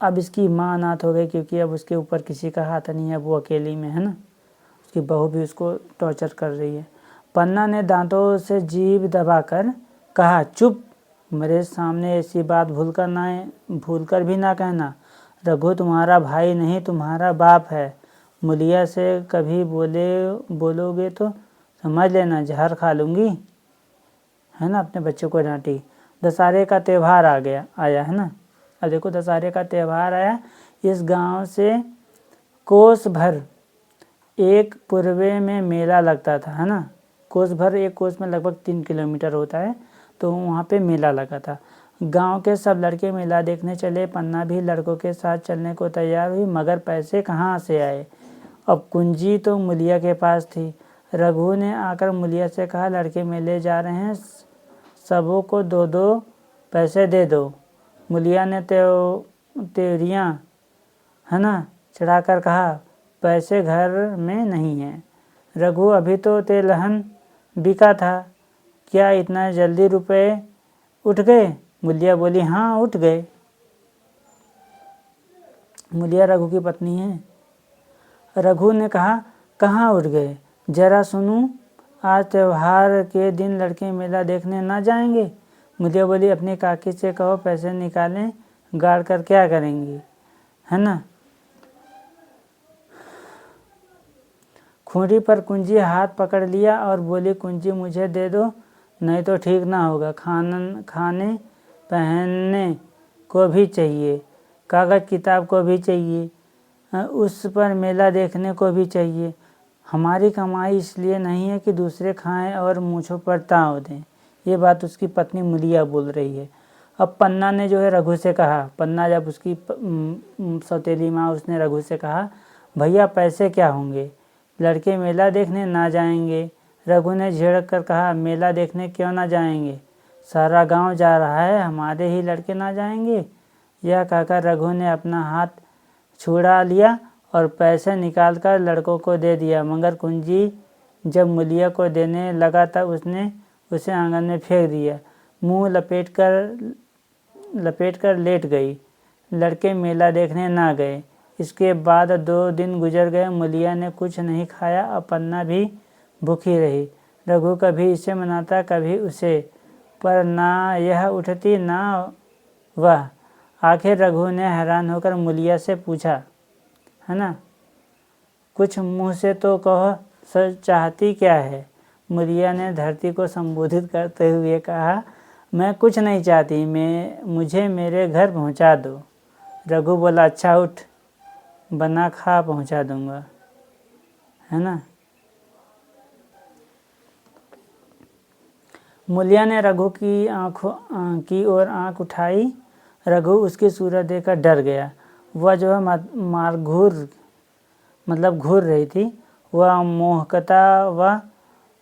अब इसकी माँ अनाथ हो गई, क्योंकि अब उसके ऊपर किसी का हाथ नहीं है, वो अकेली में, है ना। उसकी बहू भी उसको टॉर्चर कर रही है। पन्ना ने दांतों से जीभ दबाकर कहा, चुप, मेरे सामने ऐसी बात भूलकर भी ना कहना। रघु तुम्हारा भाई नहीं, तुम्हारा बाप है। मूलिया से कभी बोलोगे तो समझ लेना जहर खा लूँगी, है ना। अपने बच्चों को डांटी। दशहरे का त्यौहार आया, है ना। अब देखो, दशहरे का त्यौहार आया। इस गांव से कोस भर एक पूर्वे में मेला लगता था, है ना। कोस भर, एक कोस में लगभग 3 किलोमीटर होता है, तो वहाँ पे मेला लगा था। गांव के सब लड़के मेला देखने चले। पन्ना भी लड़कों के साथ चलने को तैयार हुई, मगर पैसे कहाँ से आए। अब कुंजी तो मूलिया के पास थी। रघु ने आकर मूलिया से कहा, लड़के मेले जा रहे हैं, सबों को 2-2 पैसे दे दो। मूलिया ने त्योरियाँ, है ना, चढ़ाकर कहा, पैसे घर में नहीं है। रघु, अभी तो तेलहन बिका था, क्या इतना जल्दी रुपए उठ गए। मूलिया बोली, हाँ उठ गए। मूलिया रघु की पत्नी है। रघु ने कहा, कहाँ उठ गए, जरा सुनूं, आज त्योहार के दिन लड़के मेला देखने ना जाएंगे। मूलिया बोली, अपनी काकी से कहो पैसे निकालें, गाड़ कर क्या करेंगी, है ना। खूंटी पर कुंजी हाथ पकड़ लिया और बोली, कुंजी मुझे दे दो, नहीं तो ठीक ना होगा। खाने पहनने को भी चाहिए, कागज किताब को भी चाहिए, उस पर मेला देखने को भी चाहिए। हमारी कमाई इसलिए नहीं है कि दूसरे खाएं और मूँछों पर ताव दें। ये बात उसकी पत्नी मूलिया बोल रही है। अब पन्ना ने जो है रघु से कहा, पन्ना जब उसकी सौतेली माँ, उसने रघु से कहा, भैया पैसे क्या होंगे, लड़के मेला देखने ना जाएंगे। रघु ने झिड़क कर कहा, मेला देखने क्यों ना जाएंगे, सारा गांव जा रहा है, हमारे ही लड़के ना जाएंगे। यह कहकर रघु ने अपना हाथ छुड़ा लिया और पैसे निकालकर लड़कों को दे दिया, मगर कुंजी जब मूलिया को देने लगा तब उसने उसे आंगन में फेंक दिया। मुंह लपेट कर लेट गई। लड़के मेला देखने ना गए। इसके बाद 2 दिन गुजर गए। मूलिया ने कुछ नहीं खाया और पन्ना भी भूखी रही। रघु कभी इसे मनाता कभी उसे, पर ना यह उठती ना वह। आखिर रघु ने हैरान होकर मूलिया से पूछा, है ना, कुछ मुँह से तो कहो, सच चाहती क्या है? मुलिया ने धरती को संबोधित करते हुए कहा, मैं कुछ नहीं चाहती, मुझे मेरे घर पहुंचा दो। रघु बोला, अच्छा उठ, बना खा पहुंचा दूंगा, है ना। मुलिया ने रघु की आंखों की ओर आंख उठाई। रघु उसकी सूरत देखकर डर गया। वह जो है मारघूर मतलब घूर रही थी। वह मोहकता व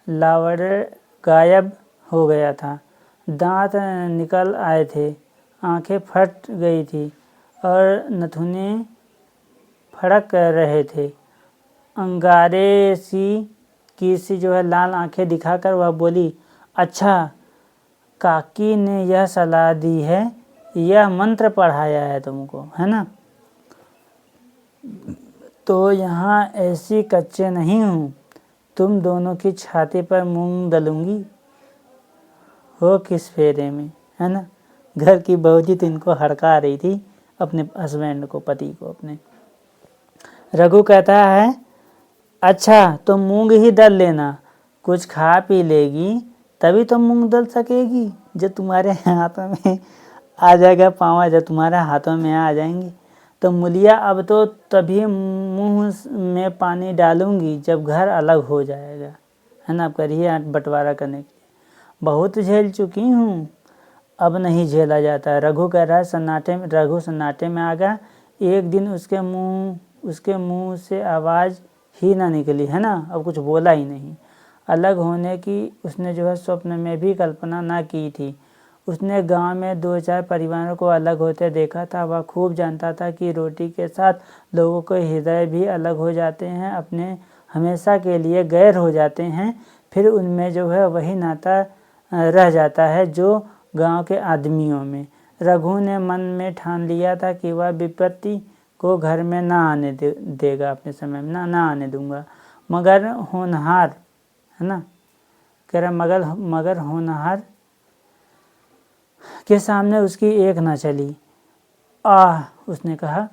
लावड़ गायब हो गया था। दांत निकल आए थे, आंखें फट गई थी और नथुने फड़क रहे थे। अंगारे सी जो है लाल आंखें दिखाकर वह बोली, अच्छा, काकी ने यह सलाह दी है, यह मंत्र पढ़ाया है तुमको, है ना। तो यहाँ ऐसी कच्चे नहीं हूँ, तुम दोनों की छाती पर मूंग दलूंगी। हो किस फेरे में, है ना। घर की बहू जी तो इनको हड़का रही थी, अपने हस्बैंड को, पति को अपने। रघु कहता है, अच्छा तो मूंग ही दल लेना, कुछ खा पी लेगी तभी तो मूंग दल सकेगी। जो तुम्हारे हाथों में आ जाएगा, पाँव जब तुम्हारे हाथों में आ जाएंगी। तो मुलिया, अब तो तभी मुंह में पानी डालूंगी जब घर अलग हो जाएगा, है ना। अब करिए बंटवारा करने के लिए। बहुत झेल चुकी हूँ, अब नहीं झेला जाता। रघु कह रहा है, रघु सन्नाटे में आ गया। एक दिन उसके मुंह से आवाज़ ही ना निकली, है ना। अब कुछ बोला ही नहीं। अलग होने की उसने जो है स्वप्न में भी कल्पना ना की थी। उसने गांव में 2-4 परिवारों को अलग होते देखा था। वह खूब जानता था कि रोटी के साथ लोगों के हृदय भी अलग हो जाते हैं, अपने हमेशा के लिए गैर हो जाते हैं। फिर उनमें जो है वही नाता रह जाता है जो गांव के आदमियों में। रघु ने मन में ठान लिया था कि वह विपत्ति को घर में ना आने देगा, अपने समय में ना आने दूंगा। मगर होनहार, है ना, कह रहा मगर होनहार के सामने उसकी एक ना चली। उसने कहा,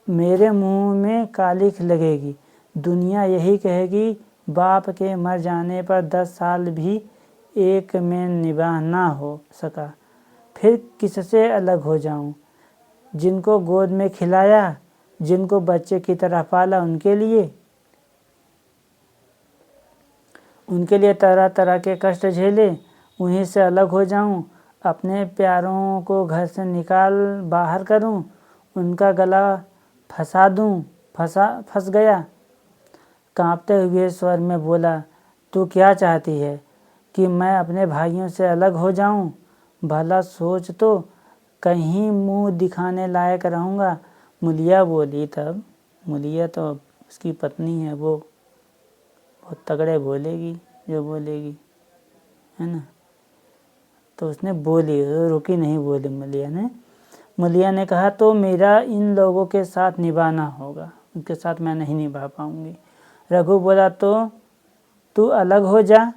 मेरे मुंह में कालिख लगेगी। दुनिया यही कहेगी, बाप के मर जाने पर 10 साल भी एक में निभाह ना हो सका। फिर किससे अलग हो जाऊं? जिनको गोद में खिलाया, जिनको बच्चे की तरह पाला, उनके लिए तरह तरह के कष्ट झेले, उन्हीं से अलग हो जाऊं। अपने प्यारों को घर से निकाल बाहर करूं, उनका गला फंस गया। कांपते हुए स्वर में बोला, तू क्या चाहती है कि मैं अपने भाइयों से अलग हो जाऊं? भला सोच तो, कहीं मुंह दिखाने लायक रहूँगा। मुलिया बोली। तब मुलिया तो उसकी पत्नी है, वो बहुत तगड़े बोलेगी जो बोलेगी, है ना। तो उसने बोली, रुकी नहीं, बोली मुलिया ने कहा, तो मेरा इन लोगों के साथ निभाना होगा, उनके साथ मैं नहीं निभा पाऊंगी। रघु बोला, तो तू अलग हो जा,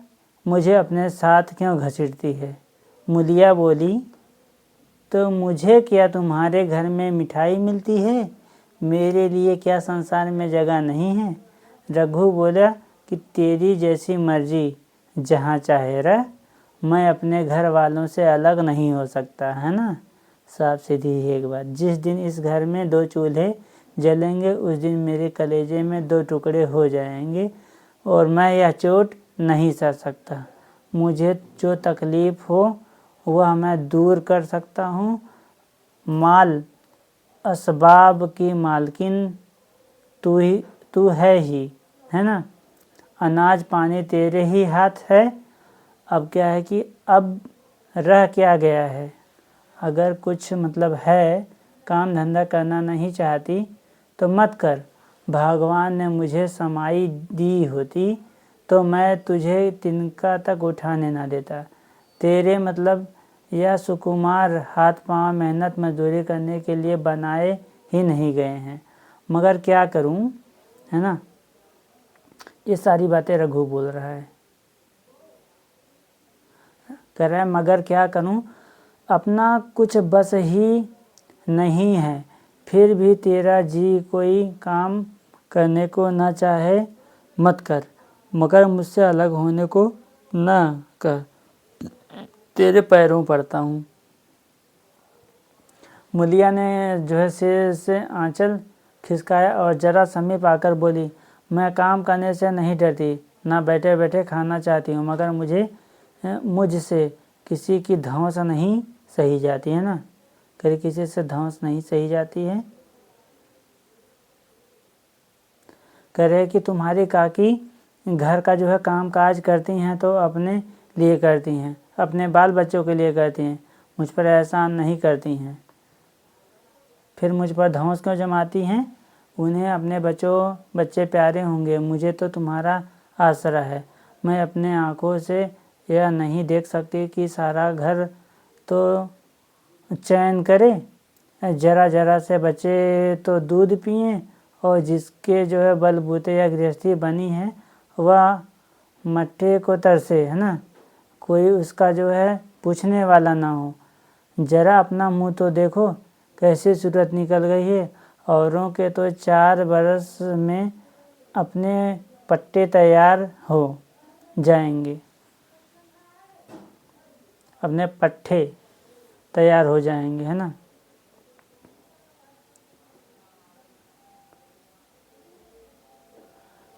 मुझे अपने साथ क्यों घसीटती है? मुलिया बोली, तो मुझे क्या तुम्हारे घर में मिठाई मिलती है? मेरे लिए क्या संसार में जगह नहीं है? रघु बोला कि तेरी जैसी मर्जी, जहाँ चाहे रह, मैं अपने घर वालों से अलग नहीं हो सकता, है ना। साफ सीधी एक बात, जिस दिन इस घर में 2 चूल्हे जलेंगे, उस दिन मेरे कलेजे में 2 टुकड़े हो जाएंगे और मैं यह चोट नहीं सह सकता। मुझे जो तकलीफ हो वह मैं दूर कर सकता हूँ। माल असबाब की मालकिन तू है ही, है ना। अनाज पानी तेरे ही हाथ है। अब क्या है कि अब रह क्या गया है? अगर कुछ मतलब है, काम धंधा करना नहीं चाहती तो मत कर। भगवान ने मुझे समाई दी होती तो मैं तुझे तिनका तक उठाने ना देता। तेरे मतलब यह सुकुमार हाथ पांव मेहनत मजदूरी करने के लिए बनाए ही नहीं गए हैं। मगर क्या करूं, है ना। ये सारी बातें रघु बोल रहा है। कह रहा है, मगर क्या करूं, अपना कुछ बस ही नहीं है। फिर भी तेरा जी कोई काम करने को न चाहे, मत कर। मगर मुझसे अलग होने को ना कह, तेरे पैरों पड़ता हूँ। मुलिया ने जो है सिर से आंचल खिसकाया और जरा समीप आकर बोली, मैं काम करने से नहीं डरती, ना बैठे बैठे खाना चाहती हूँ, मगर मुझसे किसी की धौंस नहीं सही जाती है ना, कभी किसी से धौंस नहीं सही जाती है। कह रहे कि तुम्हारी काकी घर का जो है काम काज करती हैं तो अपने लिए करती हैं, अपने बाल बच्चों के लिए करती हैं, मुझ पर एहसान नहीं करती हैं, फिर मुझ पर धौंस क्यों जमाती हैं? उन्हें अपने बच्चे प्यारे होंगे, मुझे तो तुम्हारा आसरा है। मैं अपने आँखों से यह नहीं देख सकती कि सारा घर तो चैन करे, जरा जरा से बच्चे तो दूध पिएं, और जिसके जो है बलबूते या गृहस्थी बनी है वह मट्ठे को तरसे, है ना, कोई उसका जो है पूछने वाला ना हो। जरा अपना मुंह तो देखो, कैसी सूरत निकल गई है। औरों के तो 4 बरस में अपने पट्टे तैयार हो जाएंगे, अपने पट्टे तैयार हो जाएंगे, है ना।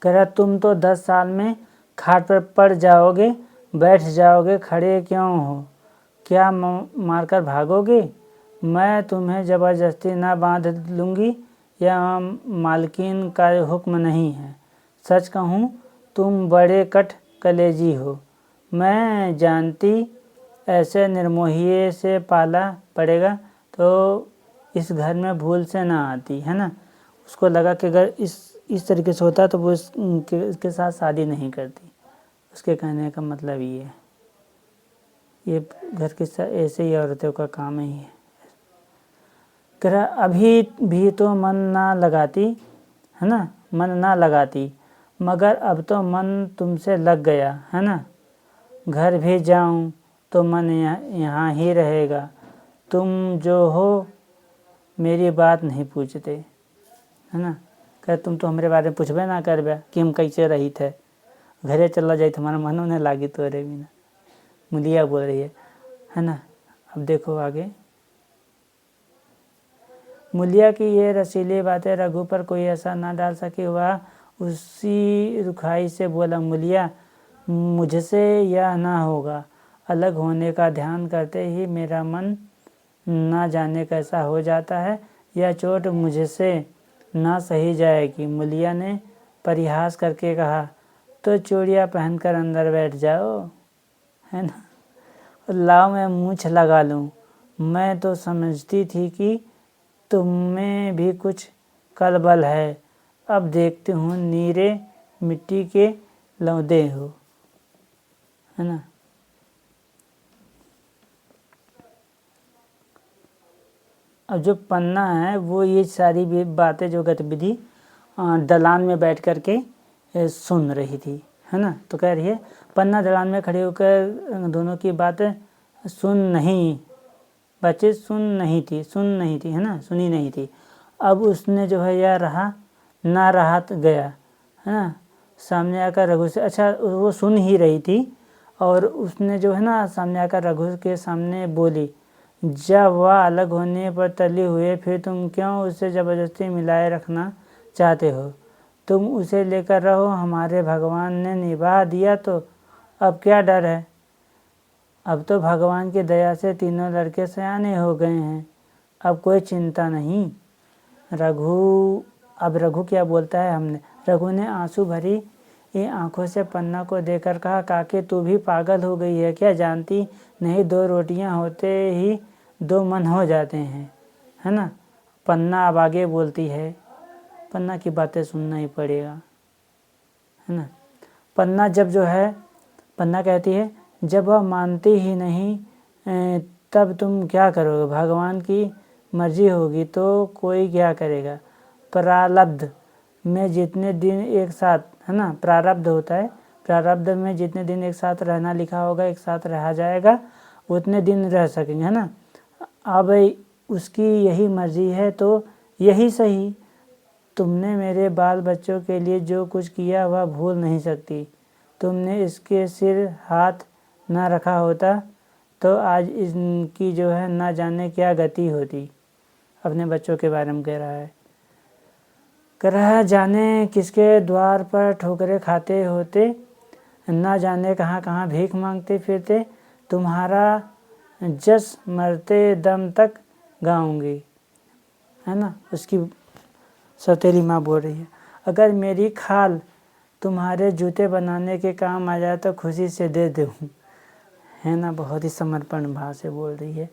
कह रहा तुम तो 10 साल में खाट पर पड़ जाओगे, बैठ जाओगे, खड़े क्यों हो, क्या मारकर भागोगे? मैं तुम्हें ज़बरदस्ती ना बांध लूँगी, या मालकिन का हुक्म नहीं है। सच कहूँ तुम बड़े कट कलेजी हो, मैं जानती ऐसे निर्मोहिए से पाला पड़ेगा तो इस घर में भूल से ना आती, है ना। उसको लगा कि अगर इस तरीके से होता तो वो इसके साथ शादी नहीं करती। उसके कहने का मतलब ये घर के ऐसे ही औरतों का काम ही है। कह रहा अभी भी तो मन ना लगाती, है ना, मन ना लगाती, मगर अब तो मन तुमसे लग गया, है ना। घर भी जाऊं तो मन यहाँ ही रहेगा, तुम जो हो मेरी बात नहीं पूछते, है ना। कह तुम तो हमारे बारे में पूछबे ना करबे कि हम कैसे रही थे, घरे चला जाए तुम्हारा मनो ने लागी तोरे बिना। मुलिया बोल रही है ना। अब देखो आगे। मुलिया की ये रसीली बातें रघु पर कोई असर न डाल सकी। वह उसी रुखाई से बोला, मुलिया मुझसे यह ना होगा, अलग होने का ध्यान करते ही मेरा मन ना जाने कैसा हो जाता है, यह चोट मुझसे ना सही जाएगी। मुलिया ने परिहास करके कहा, तो चूड़ियाँ पहनकर अंदर बैठ जाओ, है ना, लाओ मैं मूछ लगा लूँ। मैं तो समझती थी कि तुम्हें भी कुछ कलबल है, अब देखती हूँ नीरे मिट्टी के लौदे हो, है ना। अब जो पन्ना है वो ये सारी भी बातें जो गतिविधि दलान में बैठ कर के सुन रही थी, है ना। तो कह रही है पन्ना दलान में खड़े होकर दोनों की बातें सुन नहीं थी, है ना, सुनी नहीं थी। अब उसने जो है यह ना रहा गया, है ना, सामने आकर रघु से, अच्छा वो सुन ही रही थी और उसने जो है ना सामने आकर रघु के सामने बोली, जब वह अलग होने पर तली हुए फिर तुम क्यों उसे ज़बरदस्ती मिलाए रखना चाहते हो? तुम उसे लेकर रहो, हमारे भगवान ने निभा दिया तो अब क्या डर है। अब तो भगवान की दया से तीनों लड़के सयाने हो गए हैं, अब कोई चिंता नहीं। अब रघु क्या बोलता है रघु ने आंसू भरी आंखों से पन्ना को देखकर कहा, काके तू भी पागल हो गई है क्या? जानती नहीं 2 रोटियां होते ही 2 मन हो जाते हैं, है ना। पन्ना अब आगे बोलती है, पन्ना की बातें सुनना ही पड़ेगा, है ना। पन्ना कहती है जब वह मानती ही नहीं तब तुम क्या करोगे? भगवान की मर्जी होगी तो कोई क्या करेगा। प्रारब्ध में जितने दिन एक साथ, है ना, प्रारब्ध होता है, प्रारब्ध में जितने दिन एक साथ रहना लिखा होगा, एक साथ रहा जाएगा, उतने दिन रह सकेंगे, है ना। अब उसकी यही मर्जी है तो यही सही। तुमने मेरे बाल बच्चों के लिए जो कुछ किया वह भूल नहीं सकती। तुमने इसके सिर हाथ न रखा होता तो आज इनकी जो है ना जाने क्या गति होती। अपने बच्चों के बारे में कह रहा है जाने किसके द्वार पर ठोकरें खाते होते, ना जाने कहाँ कहाँ भीख मांगते फिरते, तुम्हारा जस मरते दम तक गाऊंगी, है ना। उसकी सौतेली माँ बोल रही है, अगर मेरी खाल तुम्हारे जूते बनाने के काम आ जाए तो खुशी से दे दूँ, है ना। बहुत ही समर्पण भाव से बोल रही है।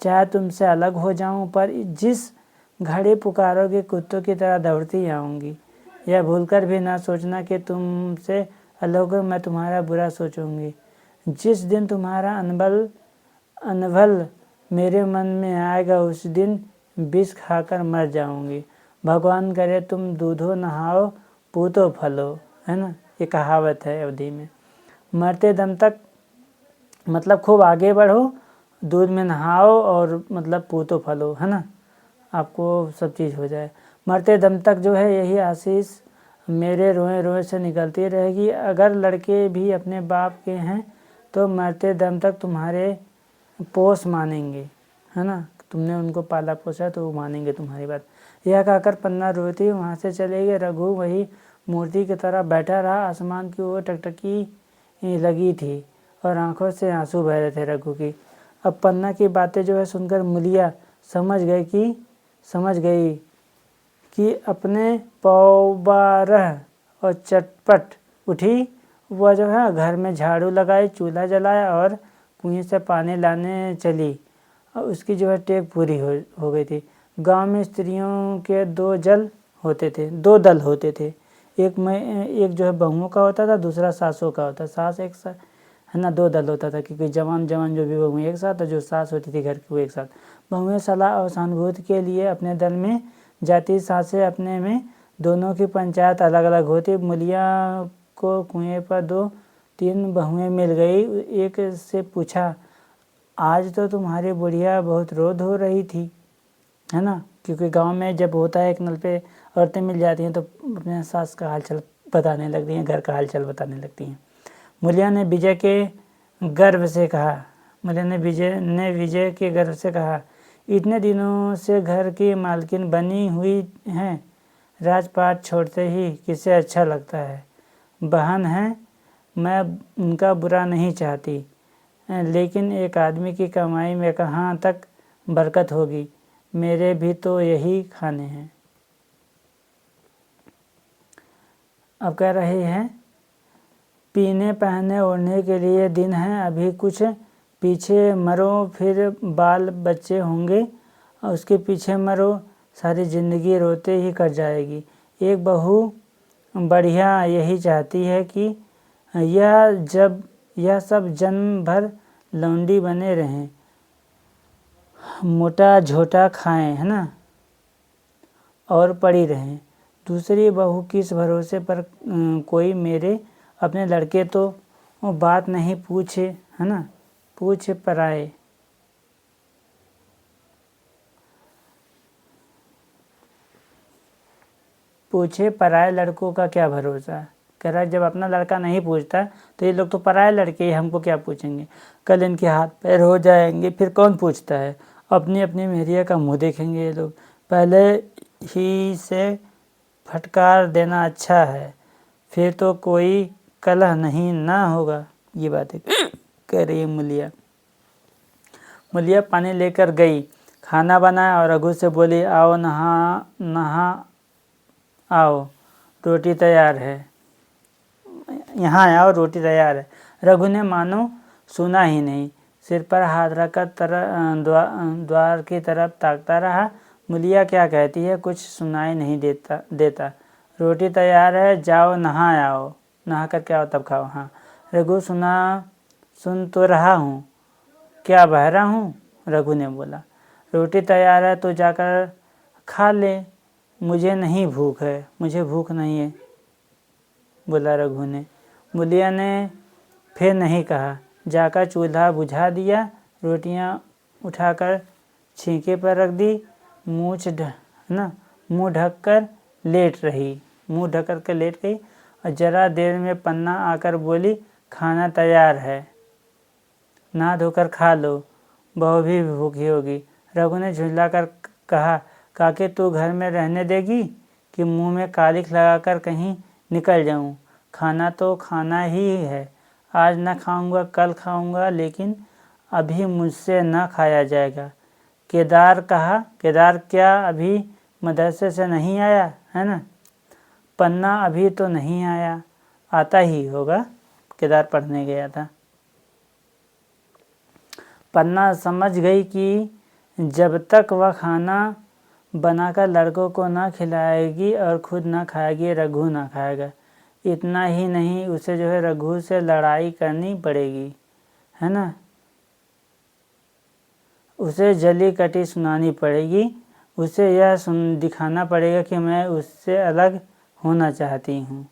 चाहे तुमसे अलग हो जाऊं पर जिस घड़ी पुकारोगे कुत्तों की तरह दौड़ती आऊँगी। यह भूलकर भी ना सोचना कि तुमसे अलग हो मैं तुम्हारा बुरा सोचूंगी। जिस दिन तुम्हारा अनबल मेरे मन में आएगा उस दिन विष खाकर मर जाऊंगी। भगवान करे तुम दूधो नहाओ पूतो फलो, है ना। ये कहावत है अवधी में। मरते दम तक मतलब खूब आगे बढ़ो, दूध में नहाओ और मतलब पूतो फलो, है ना, आपको सब चीज़ हो जाए। मरते दम तक जो है यही आशीष मेरे रोए रोए से निकलती रहेगी। अगर लड़के भी अपने बाप के हैं तो मरते दम तक तुम्हारे पोस मानेंगे, है ना। तुमने उनको पाला पोसा तो वो मानेंगे तुम्हारी बात। यह कहकर पन्ना रोती वहाँ से चले गए। रघु वही मूर्ति की तरह बैठा रहा। आसमान की ओर टकटकी लगी थी और आंखों से आंसू बह रहे थे रघु की। अब पन्ना की बातें जो है सुनकर मुलिया समझ गई कि अपने पौबारह और चटपट उठी। वह जो है घर में झाड़ू लगाई, चूल्हा जलाया और कुएं से पानी लाने चली। और उसकी जो है टेक पूरी हो गई थी। गांव में स्त्रियों के दो दल होते थे। एक जो है बहुओं का होता था, दूसरा सासों का होता। सास एक साथ, है ना, दो दल होता था क्योंकि जवान जो भी बहुएं एक साथ और जो सास होती थी घर की वो एक साथ। बहुएं सलाह और सहानुभूति के लिए अपने दल में जाती, सासें अपने में। दोनों की पंचायत अलग अलग होती। मुलिया को कुएं पर 2-3 बहुएं मिल गई। एक से पूछा, आज तो तुम्हारी बुढ़िया बहुत रोध हो रही थी, है ना। क्योंकि गांव में जब होता है एक नल पे औरतें मिल जाती हैं तो अपने सास का हालचाल बताने लगती हैं, घर का हालचाल बताने लगती हैं। मुलिया ने विजय के गर्व से कहा, इतने दिनों से घर की मालकिन बनी हुई हैं, राजपाट छोड़ते ही किसे अच्छा लगता है। बहन है, मैं उनका बुरा नहीं चाहती, लेकिन एक आदमी की कमाई में कहाँ तक बरकत होगी। मेरे भी तो यही खाने हैं। अब कह रहे हैं, पीने पहनने ओढ़ने के लिए दिन है, अभी कुछ पीछे मरो फिर बाल बच्चे होंगे और उसके पीछे मरो, सारी ज़िंदगी रोते ही कट जाएगी। एक बहू बढ़िया यही चाहती है कि यह सब जन्म भर लौंडी बने रहें, मोटा झोटा खाएं, है ना, और पड़ी रहें। दूसरी बहू किस भरोसे पर कोई मेरे अपने लड़के तो बात नहीं पूछे, है ना, पूछे पराए लड़कों का क्या भरोसा। कह रहा है जब अपना लड़का नहीं पूछता तो ये लोग तो पराए लड़के, हमको क्या पूछेंगे। कल इनके हाथ पैर हो जाएंगे फिर कौन पूछता है। अपनी अपनी मेहरिया का मुँह देखेंगे ये लोग। पहले ही से फटकार देना अच्छा है, फिर तो कोई कलह नहीं ना होगा। ये बातें कह रही है मुलिया पानी लेकर गई, खाना बनाया और रघु से बोली, आओ नहा आओ, रोटी तैयार है, यहाँ आओ रोटी तैयार है। रघु ने मानो सुना ही नहीं, सिर पर हाथ रखकर द्वार की तरफ ताकता रहा। मुलिया क्या कहती है कुछ सुनाई नहीं देता। रोटी तैयार है, जाओ नहा आओ, नहा कर क्या हो तब खाओ। हाँ रघु सुन तो रहा हूँ, क्या बहरा हूँ, रघु ने बोला। रोटी तैयार है तो जाकर खा ले, मुझे भूख नहीं है, बोला रघु ने। मुलिया ने फिर नहीं कहा, जाकर चूल्हा बुझा दिया, रोटियां उठाकर छींके पर रख दी, मुंह ढक कर लेट गई और ज़रा देर में पन्ना आकर बोली, खाना तैयार है, नहा धोकर खा लो, बहू भी भूखी होगी। रघु ने झुंझलाकर कहा, काके तू घर में रहने देगी कि मुंह में कालिख लगाकर कहीं निकल जाऊं? खाना तो खाना ही है, आज न खाऊंगा कल खाऊंगा, लेकिन अभी मुझसे न खाया जाएगा। केदार कहा, केदार क्या अभी मदरसे से नहीं आया है ना? पन्ना अभी तो नहीं आया, आता ही होगा, केदार पढ़ने गया था। पन्ना समझ गई कि जब तक वह खाना बनाकर लड़कों को ना खिलाएगी और खुद ना खाएगी, रघु ना खाएगा। इतना ही नहीं, उसे जो है रघु से लड़ाई करनी पड़ेगी, है ना? उसे जली कटी सुनानी पड़ेगी, उसे यह दिखाना पड़ेगा कि मैं उससे अलग होना चाहती हूँ,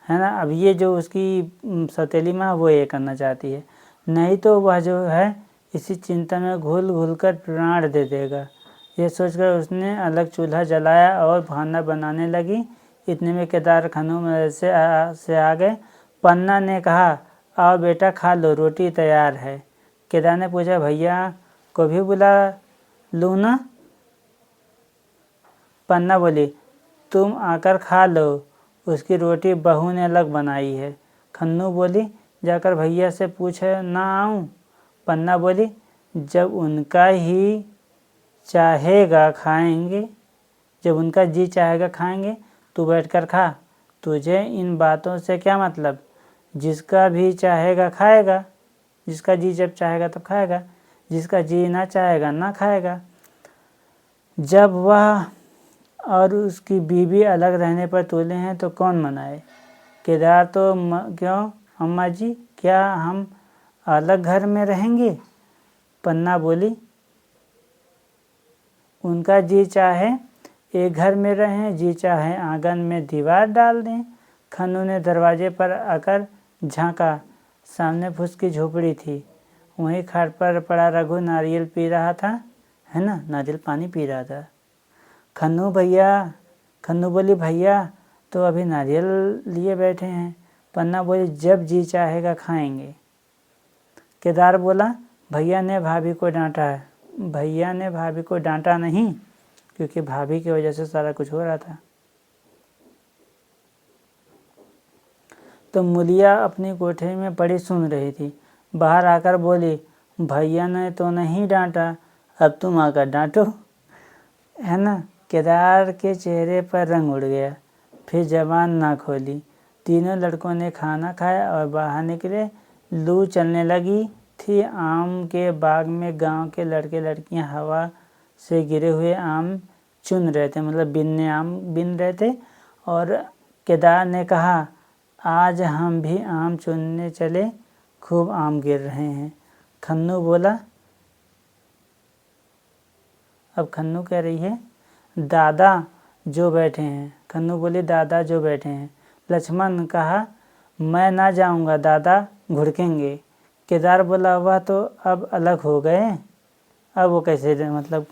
है ना? अब ये जो उसकी सौतेली माँ वो ये करना चाहती है, नहीं तो वह जो है इसी चिंता में घुल घुल कर प्राण दे देगा। ये सोचकर उसने अलग चूल्हा जलाया और खाना बनाने लगी। इतने में केदार खन्नू से आ गए। पन्ना ने कहा, आओ बेटा खा लो, रोटी तैयार है। केदार ने पूछा, भैया को भी बुला लूँ ना? पन्ना बोली, तुम आकर खा लो, उसकी रोटी बहू ने अलग बनाई है। खन्नू बोली, जाकर भैया से पूछे ना आऊँ? पन्ना बोली, जब उनका ही चाहेगा खाएंगे, जब उनका जी चाहेगा खाएंगे, तू बैठकर खा, तुझे इन बातों से क्या मतलब? जिसका भी चाहेगा खाएगा, जिसका जी जब चाहेगा तब खाएगा, जिसका जी ना चाहेगा ना खाएगा। जब वह और उसकी बीवी अलग रहने पर तुले हैं तो कौन मनाए? केदार तो क्यों अम्मा जी, क्या हम अलग घर में रहेंगे? पन्ना बोली, उनका जी चाहे एक घर में रहें, जी चाहे आंगन में दीवार डाल दें। खन्नू ने दरवाजे पर आकर झांका, सामने फूस की झोपड़ी थी। वहीं खाट पर पड़ा रघु नारियल पी रहा था, है ना? नारियल पानी पी रहा था। खन्नू बोली, भैया तो अभी नारियल लिए बैठे हैं। पन्ना बोली, जब जी चाहेगा खाएंगे। केदार बोला, भैया ने भाभी को डांटा है। भैया ने भाभी को डांटा नहीं, क्योंकि भाभी की वजह से सारा कुछ हो रहा था। तो मुलिया अपनी कोठरी में पड़ी सुन रही थी। बाहर आकर बोली, भैया ने तो नहीं डांटा, अब तुम आकर डांटो, है ना? केदार के चेहरे पर रंग उड़ गया, फिर जबान ना खोली। तीनों लड़कों ने खाना खाया और बाहर निकले। लू चलने लगी थी। आम के बाग में गांव के लड़के लड़कियां हवा से गिरे हुए आम चुन रहे थे, मतलब आम बिन रहे थे। और केदार ने कहा, आज हम भी आम चुनने चले, खूब आम गिर रहे हैं। खन्नू बोला, अब खन्नू कह रही है, दादा जो बैठे हैं। खन्नू बोली, दादा जो बैठे हैं। लक्ष्मण कहा, मैं ना जाऊंगा, दादा घुड़केंगे। केदार बोला, वह तो अब अलग हो गए, अब वो कैसे, मतलब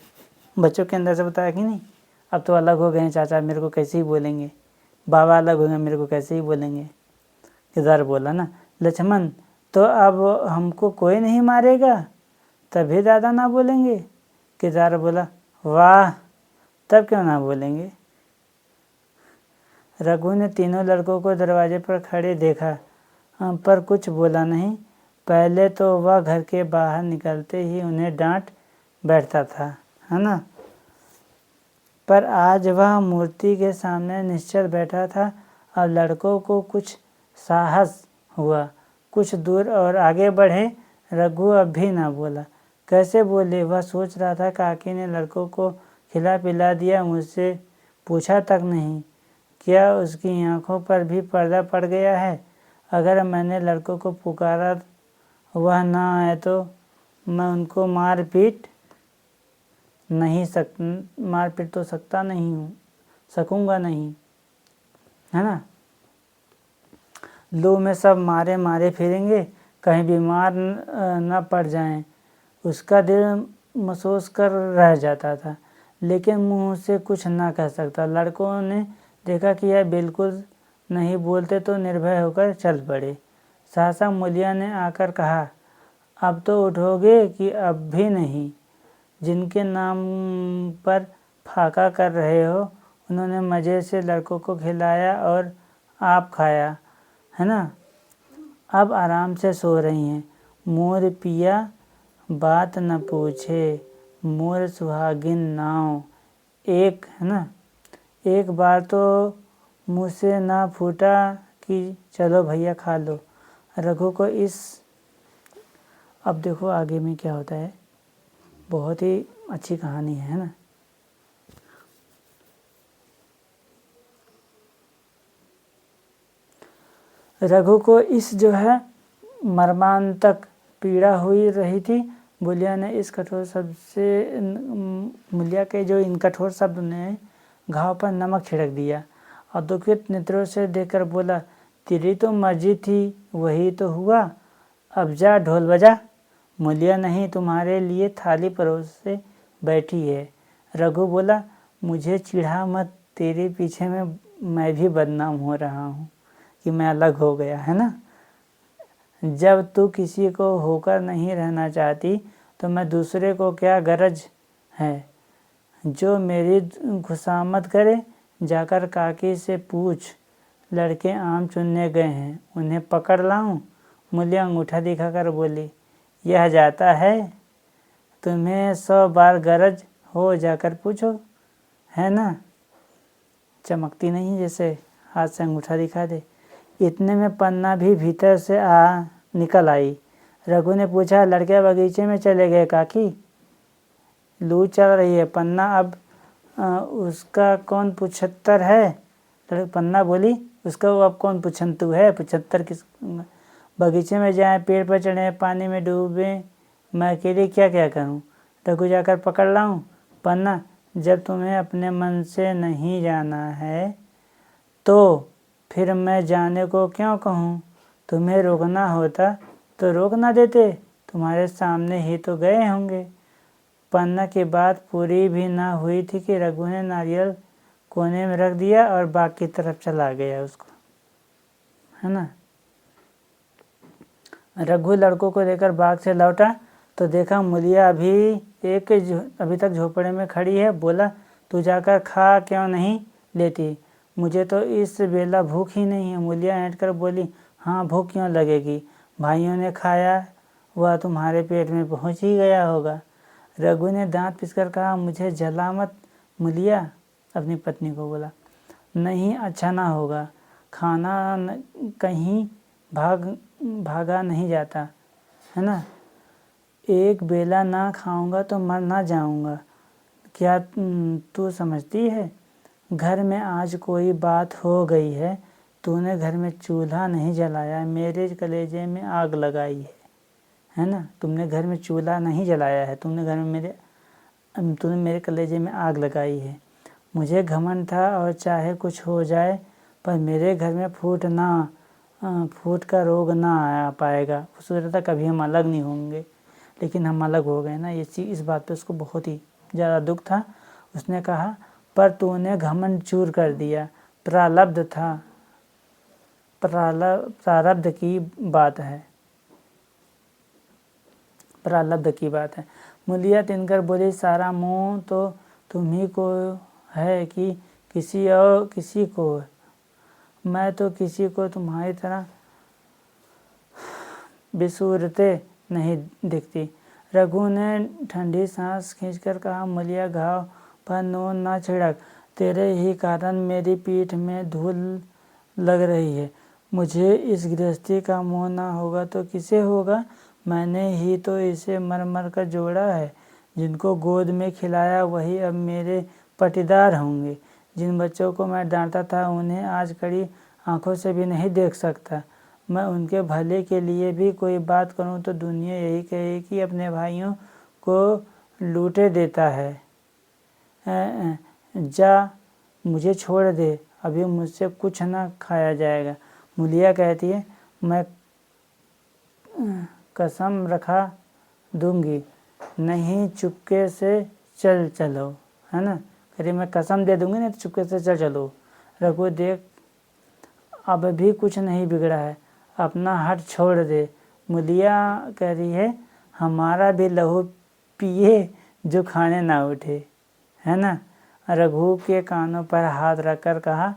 बच्चों के अंदर से बताया कि नहीं, अब तो अलग हो गए हैं चाचा, मेरे को कैसे ही बोलेंगे, बाबा अलग हो गए, मेरे को कैसे ही बोलेंगे। केदार बोला ना, लक्ष्मण तो अब हमको कोई नहीं मारेगा, तभी दादा ना बोलेंगे। केदार बोला, वाह, तब क्यों ना बोलेंगे। रघु ने तीनों लड़कों को दरवाजे पर खड़े देखा, पर कुछ बोला नहीं। पहले तो वह घर के बाहर निकलते ही उन्हें डांट बैठता था, है ना? पर आज वह मूर्ति के सामने निश्चल बैठा था। और लड़कों को कुछ साहस हुआ, कुछ दूर और आगे बढ़े। रघु अब भी ना बोला। कैसे बोले, वह सोच रहा था। काकी ने लड़कों को खिला पिला दिया, मुझसे पूछा तक नहीं। क्या उसकी आंखों पर भी पर्दा पड़ गया है? अगर मैंने लड़कों को पुकारा वह ना आए तो मैं उनको मार पीट तो सकता नहीं हूँ, सकूँगा नहीं, है ना? लू में सब मारे मारे फिरेंगे, कहीं बीमार न पड़ जाएं। उसका दिल महसूस कर रह जाता था, लेकिन मुंह से कुछ ना कह सकता। लड़कों ने देखा कि यह बिल्कुल नहीं बोलते तो निर्भय होकर चल पड़े। सहसा मूलिया ने आकर कहा, अब तो उठोगे कि अब भी नहीं? जिनके नाम पर फाका कर रहे हो उन्होंने मज़े से लड़कों को खिलाया और आप खाया है ना, अब आराम से सो रही हैं। मोर पिया बात न पूछे, मोर सुहागिन नाव, एक है ना, एक बार तो मुँह से ना फूटा कि चलो भैया खा लो। रघु को इस, अब देखो आगे में क्या होता है, बहुत ही अच्छी कहानी है ना। रघु को इस जो है मर्मांतक पीड़ा हुई रही थी। मूलिया ने इस कठोर शब्द से, मूलिया के जो इन कठोर शब्द ने घाव पर नमक छिड़क दिया और दुखित नेत्रों से देखकर बोला, तेरी तो मर्जी थी वही तो हुआ, अब जा ढोल बजा। मूलिया नहीं तुम्हारे लिए थाली परोसे बैठी है। रघु बोला, मुझे चिढ़ा मत, तेरे पीछे में मैं भी बदनाम हो रहा हूँ कि मैं अलग हो गया है ना। जब तू किसी को होकर नहीं रहना चाहती तो मैं दूसरे को क्या गरज है। जो मेरी खुशामद करे जाकर काकी से पूछ, लड़के आम चुनने गए हैं, उन्हें पकड़ लाऊं? मूलिया अंगूठा दिखाकर बोली, यह जाता है? तुम्हें 100 बार गरज हो जाकर पूछो है ना। चमकती नहीं जैसे हाथ से अंगूठा दिखा दे। इतने में पन्ना भी भीतर से निकल आई। रघु ने पूछा, लड़के बगीचे में चले गए काकी? लू चल रही है। पन्ना अब उसका कौन पुछत्तर है? पन्ना बोली, उसका अब कौन पुछंतु है? पुछत्तर किस? बगीचे में जाए, पेड़ पर चढ़े, पानी में डूबे, मैं अकेले क्या क्या करूं? रघु जाकर पकड़ लाऊं? पन्ना, जब तुम्हें अपने मन से नहीं जाना है तो फिर मैं जाने को क्यों कहूँ? तुम्हें रोकना होता तो रोक ना देते, तुम्हारे सामने ही तो गए होंगे। पन्ना की बात पूरी भी ना हुई थी कि रघु ने नारियल कोने में रख दिया और बाग की तरफ चला गया उसको, है ना। रघु लड़कों को लेकर बाग से लौटा तो देखा मूलिया अभी तक झोपड़े में खड़ी है। बोला, तू जाकर खा क्यों नहीं लेती? मुझे तो इस बेला भूख ही नहीं है। मूलिया ऐंठ कर बोली, हाँ भूख क्यों लगेगी, भाइयों ने खाया वह तुम्हारे पेट में पहुंच ही गया होगा। रघु ने दांत पिसकर कहा, मुझे जला मत मूलिया। अपनी पत्नी को बोला, नहीं अच्छा ना होगा, खाना कहीं भागा नहीं जाता है ना। एक बेला ना खाऊंगा तो मर ना जाऊंगा, क्या तू समझती है? घर में आज कोई बात हो गई है, तूने घर में चूल्हा नहीं जलाया, मेरे कलेजे में आग लगाई है ना। तुमने घर में चूल्हा नहीं जलाया है, तूने मेरे कलेजे में आग लगाई है। मुझे घमंड था और चाहे कुछ हो जाए पर मेरे घर में फूट का रोग ना आ पाएगा। वो सोच रहा था कभी हम अलग नहीं होंगे, लेकिन हम अलग हो गए ना। इस बात पे उसको बहुत ही ज़्यादा दुख था। उसने कहा, पर तूने घमंड चूर कर दिया, प्रारब्ध की बात है। मूलिया तिनकर बोली, सारा मोह तो तुम्ही को है कि किसी को? मैं तो किसी को तुम्हारी तरह बेसूरते नहीं दिखती। रघु ने ठंडी सांस खींचकर कहा, मूलिया घाव पर नून ना छिड़क, तेरे ही कारण मेरी पीठ में धूल लग रही है। मुझे इस गृहस्थी का मोह ना होगा तो किसे होगा? मैंने ही तो इसे मर मर कर जोड़ा है। जिनको गोद में खिलाया वही अब मेरे पटीदार होंगे। जिन बच्चों को मैं डांटता था उन्हें आज कड़ी आंखों से भी नहीं देख सकता। मैं उनके भले के लिए भी कोई बात करूं तो दुनिया यही कहे कि अपने भाइयों को लूटे देता है। जा मुझे छोड़ दे, अभी मुझसे कुछ ना खाया जाएगा। मूलिया कहती है, मैं कसम रखा दूंगी, नहीं चुपके से चलो है ना। कहती मैं कसम दे दूंगी नहीं तो चुपके से चलो। रघु देख अब भी कुछ नहीं बिगड़ा है, अपना हट छोड़ दे। मूलिया कह रही है हमारा भी लहू पिए जो खाने ना उठे, है ना। रघु के कानों पर हाथ रखकर कहा,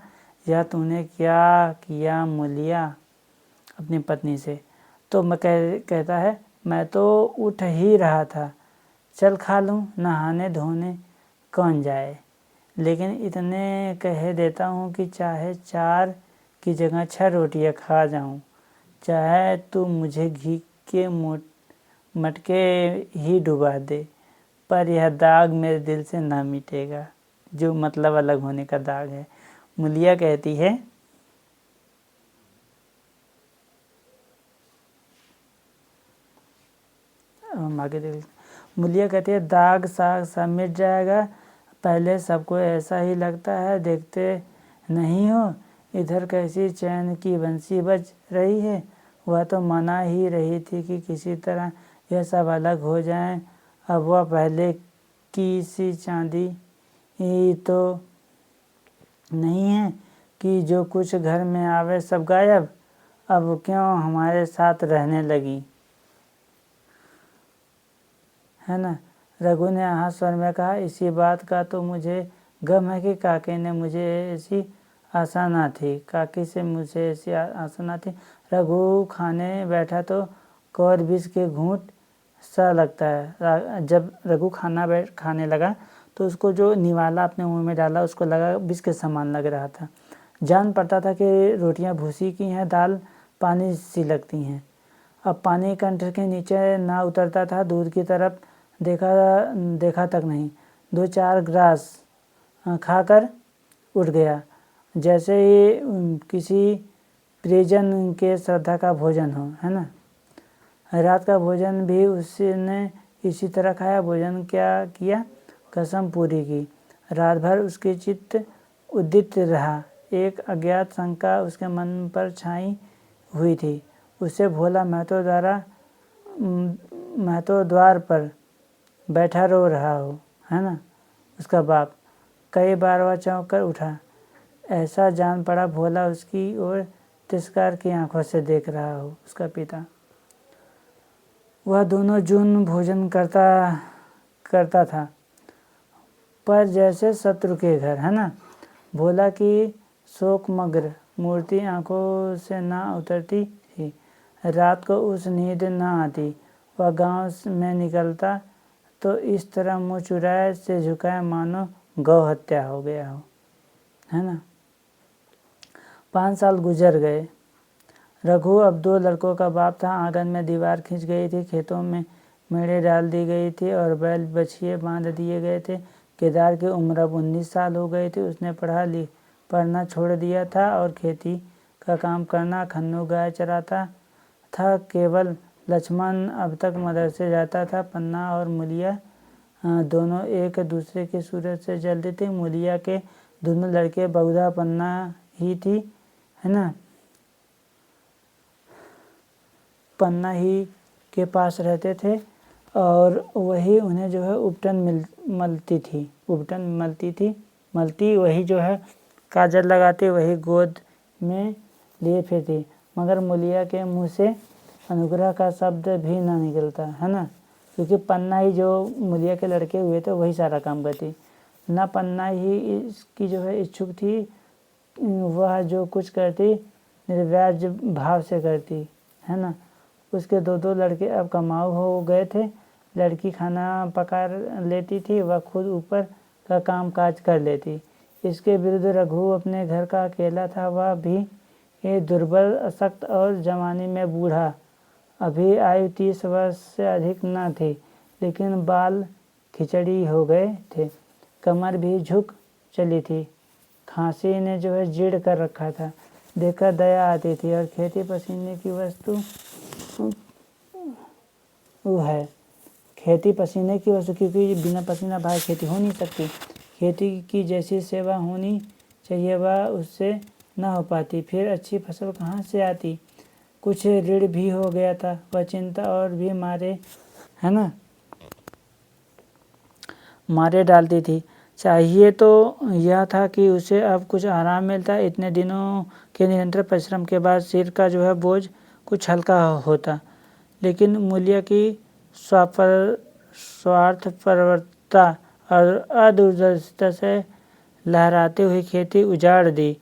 यह तूने क्या किया मूलिया, अपनी पत्नी से। तो मैं कहता है मैं तो उठ ही रहा था, चल खा लूँ, नहाने धोने कौन जाए। लेकिन इतने कह देता हूँ कि चाहे 4 की जगह 6 रोटियाँ खा जाऊँ, चाहे तू मुझे घी के मटके ही डुबा दे, पर यह दाग मेरे दिल से ना मिटेगा, जो मतलब अलग होने का दाग है। मूलिया कहती है मूलिया कहती है दाग साग सब मिट जाएगा, पहले सबको ऐसा ही लगता है, देखते नहीं हो इधर कैसी चैन की बंसी बज रही है। वह तो मना ही रही थी कि किसी तरह यह सब अलग हो जाएं। अब वह पहले की सी चांदी ही तो नहीं है कि जो कुछ घर में आवे सब गायब, अब क्यों हमारे साथ रहने लगी, है ना। रघु ने आहा स्वर में कहा, इसी बात का तो मुझे गम है कि काकी ने मुझे ऐसी आशा ना थी, काकी से मुझे ऐसी आशा ना थी। रघु खाने बैठा तो कौर विष के घूंट सा लगता है। जब रघु खाने लगा तो उसको जो निवाला अपने मुंह में डाला उसको लगा विष के समान लग रहा था। जान पड़ता था कि रोटियां भूसी की हैं, दाल पानी सी लगती हैं। अब पानी कंठ के नीचे ना उतरता था, दूध की तरफ देखा तक नहीं। 2-4 ग्रास खाकर उठ गया, जैसे ही किसी परिजन के श्रद्धा का भोजन हो, है ना। रात का भोजन भी उसने इसी तरह खाया। भोजन क्या किया, कसम पूरी की। रात भर उसकी चित्त उद्दीत रहा। एक अज्ञात शंका उसके मन पर छाई हुई थी। उससे भोला मैं तो द्वार पर बैठा रो रहा हो, है ना, उसका बाप। कई बार वह चौंक कर उठा। ऐसा जान पड़ा भोला उसकी ओर तिरस्कार की आंखों से देख रहा हो, उसका पिता। वह दोनों जून भोजन करता था, पर जैसे शत्रु के घर, है ना। भोला की शोकमग्न मूर्ति आंखों से ना उतरती थी। रात को उस नींद ना आती। वह गांव में निकलता तो इस तरह मुंह चुराए से झुकाए मानो गौ हत्या हो गया हो, है ना। 5 साल गुजर गए। रघु अब 2 लड़कों का बाप था। आंगन में दीवार खिंच गई थी, खेतों में मेढ़े डाल दी गई थी और बैल बछिए बांध दिए गए थे। केदार की उम्र अब 19 साल हो गई थी। उसने पढ़ना छोड़ दिया था और खेती का काम करना, खन्नू गाय चराता था। केवल लक्ष्मण अब तक मदरसे जाता था। पन्ना और मूलिया दोनों एक दूसरे की सूरत से जलते थे। मूलिया के दोनों लड़के बहुधा पन्ना ही थी, है ना, पन्ना ही के पास रहते थे और वही उन्हें जो है उपटन मलती वही जो है काजल लगाती, वही गोद में लिए फिरती। मगर मूलिया के मुंह से अनुग्रह का शब्द भी ना निकलता, है ना, क्योंकि पन्ना ही जो मूलिया के लड़के हुए थे वही सारा काम करती। ना पन्ना ही इसकी जो है इच्छुक थी, वह जो कुछ करती निर्व्याज भाव से करती, है ना। उसके 2 लड़के अब कमाऊ हो गए थे। लड़की खाना पका लेती थी, वह खुद ऊपर का काम काज कर लेती। इसके विरुद्ध रघु अपने घर का अकेला था। वह भी दुर्बल, अशक्त और जवानी में बूढ़ा। अभी आयु 30 वर्ष से अधिक न थी, लेकिन बाल खिचड़ी हो गए थे। कमर भी झुक चली थी। खांसी ने जो है जीर्ण कर रखा था। देखकर दया आती थी। और खेती पसीने की वस्तु क्योंकि बिना पसीना बहाए खेती हो नहीं सकती। खेती की जैसी सेवा होनी चाहिए वह उससे न हो पाती। फिर अच्छी फसल कहाँ से आती। कुछ ऋण भी हो गया था। वह चिंता और भी मारे डालती थी। चाहिए तो यह था कि उसे अब कुछ आराम मिलता। इतने दिनों के निरंतर परिश्रम के बाद सिर का जो है बोझ कुछ हल्का होता। लेकिन मूल्य की स्वार्थपरता और अदूरदर्शिता से लहराती हुई खेती उजाड़ दी।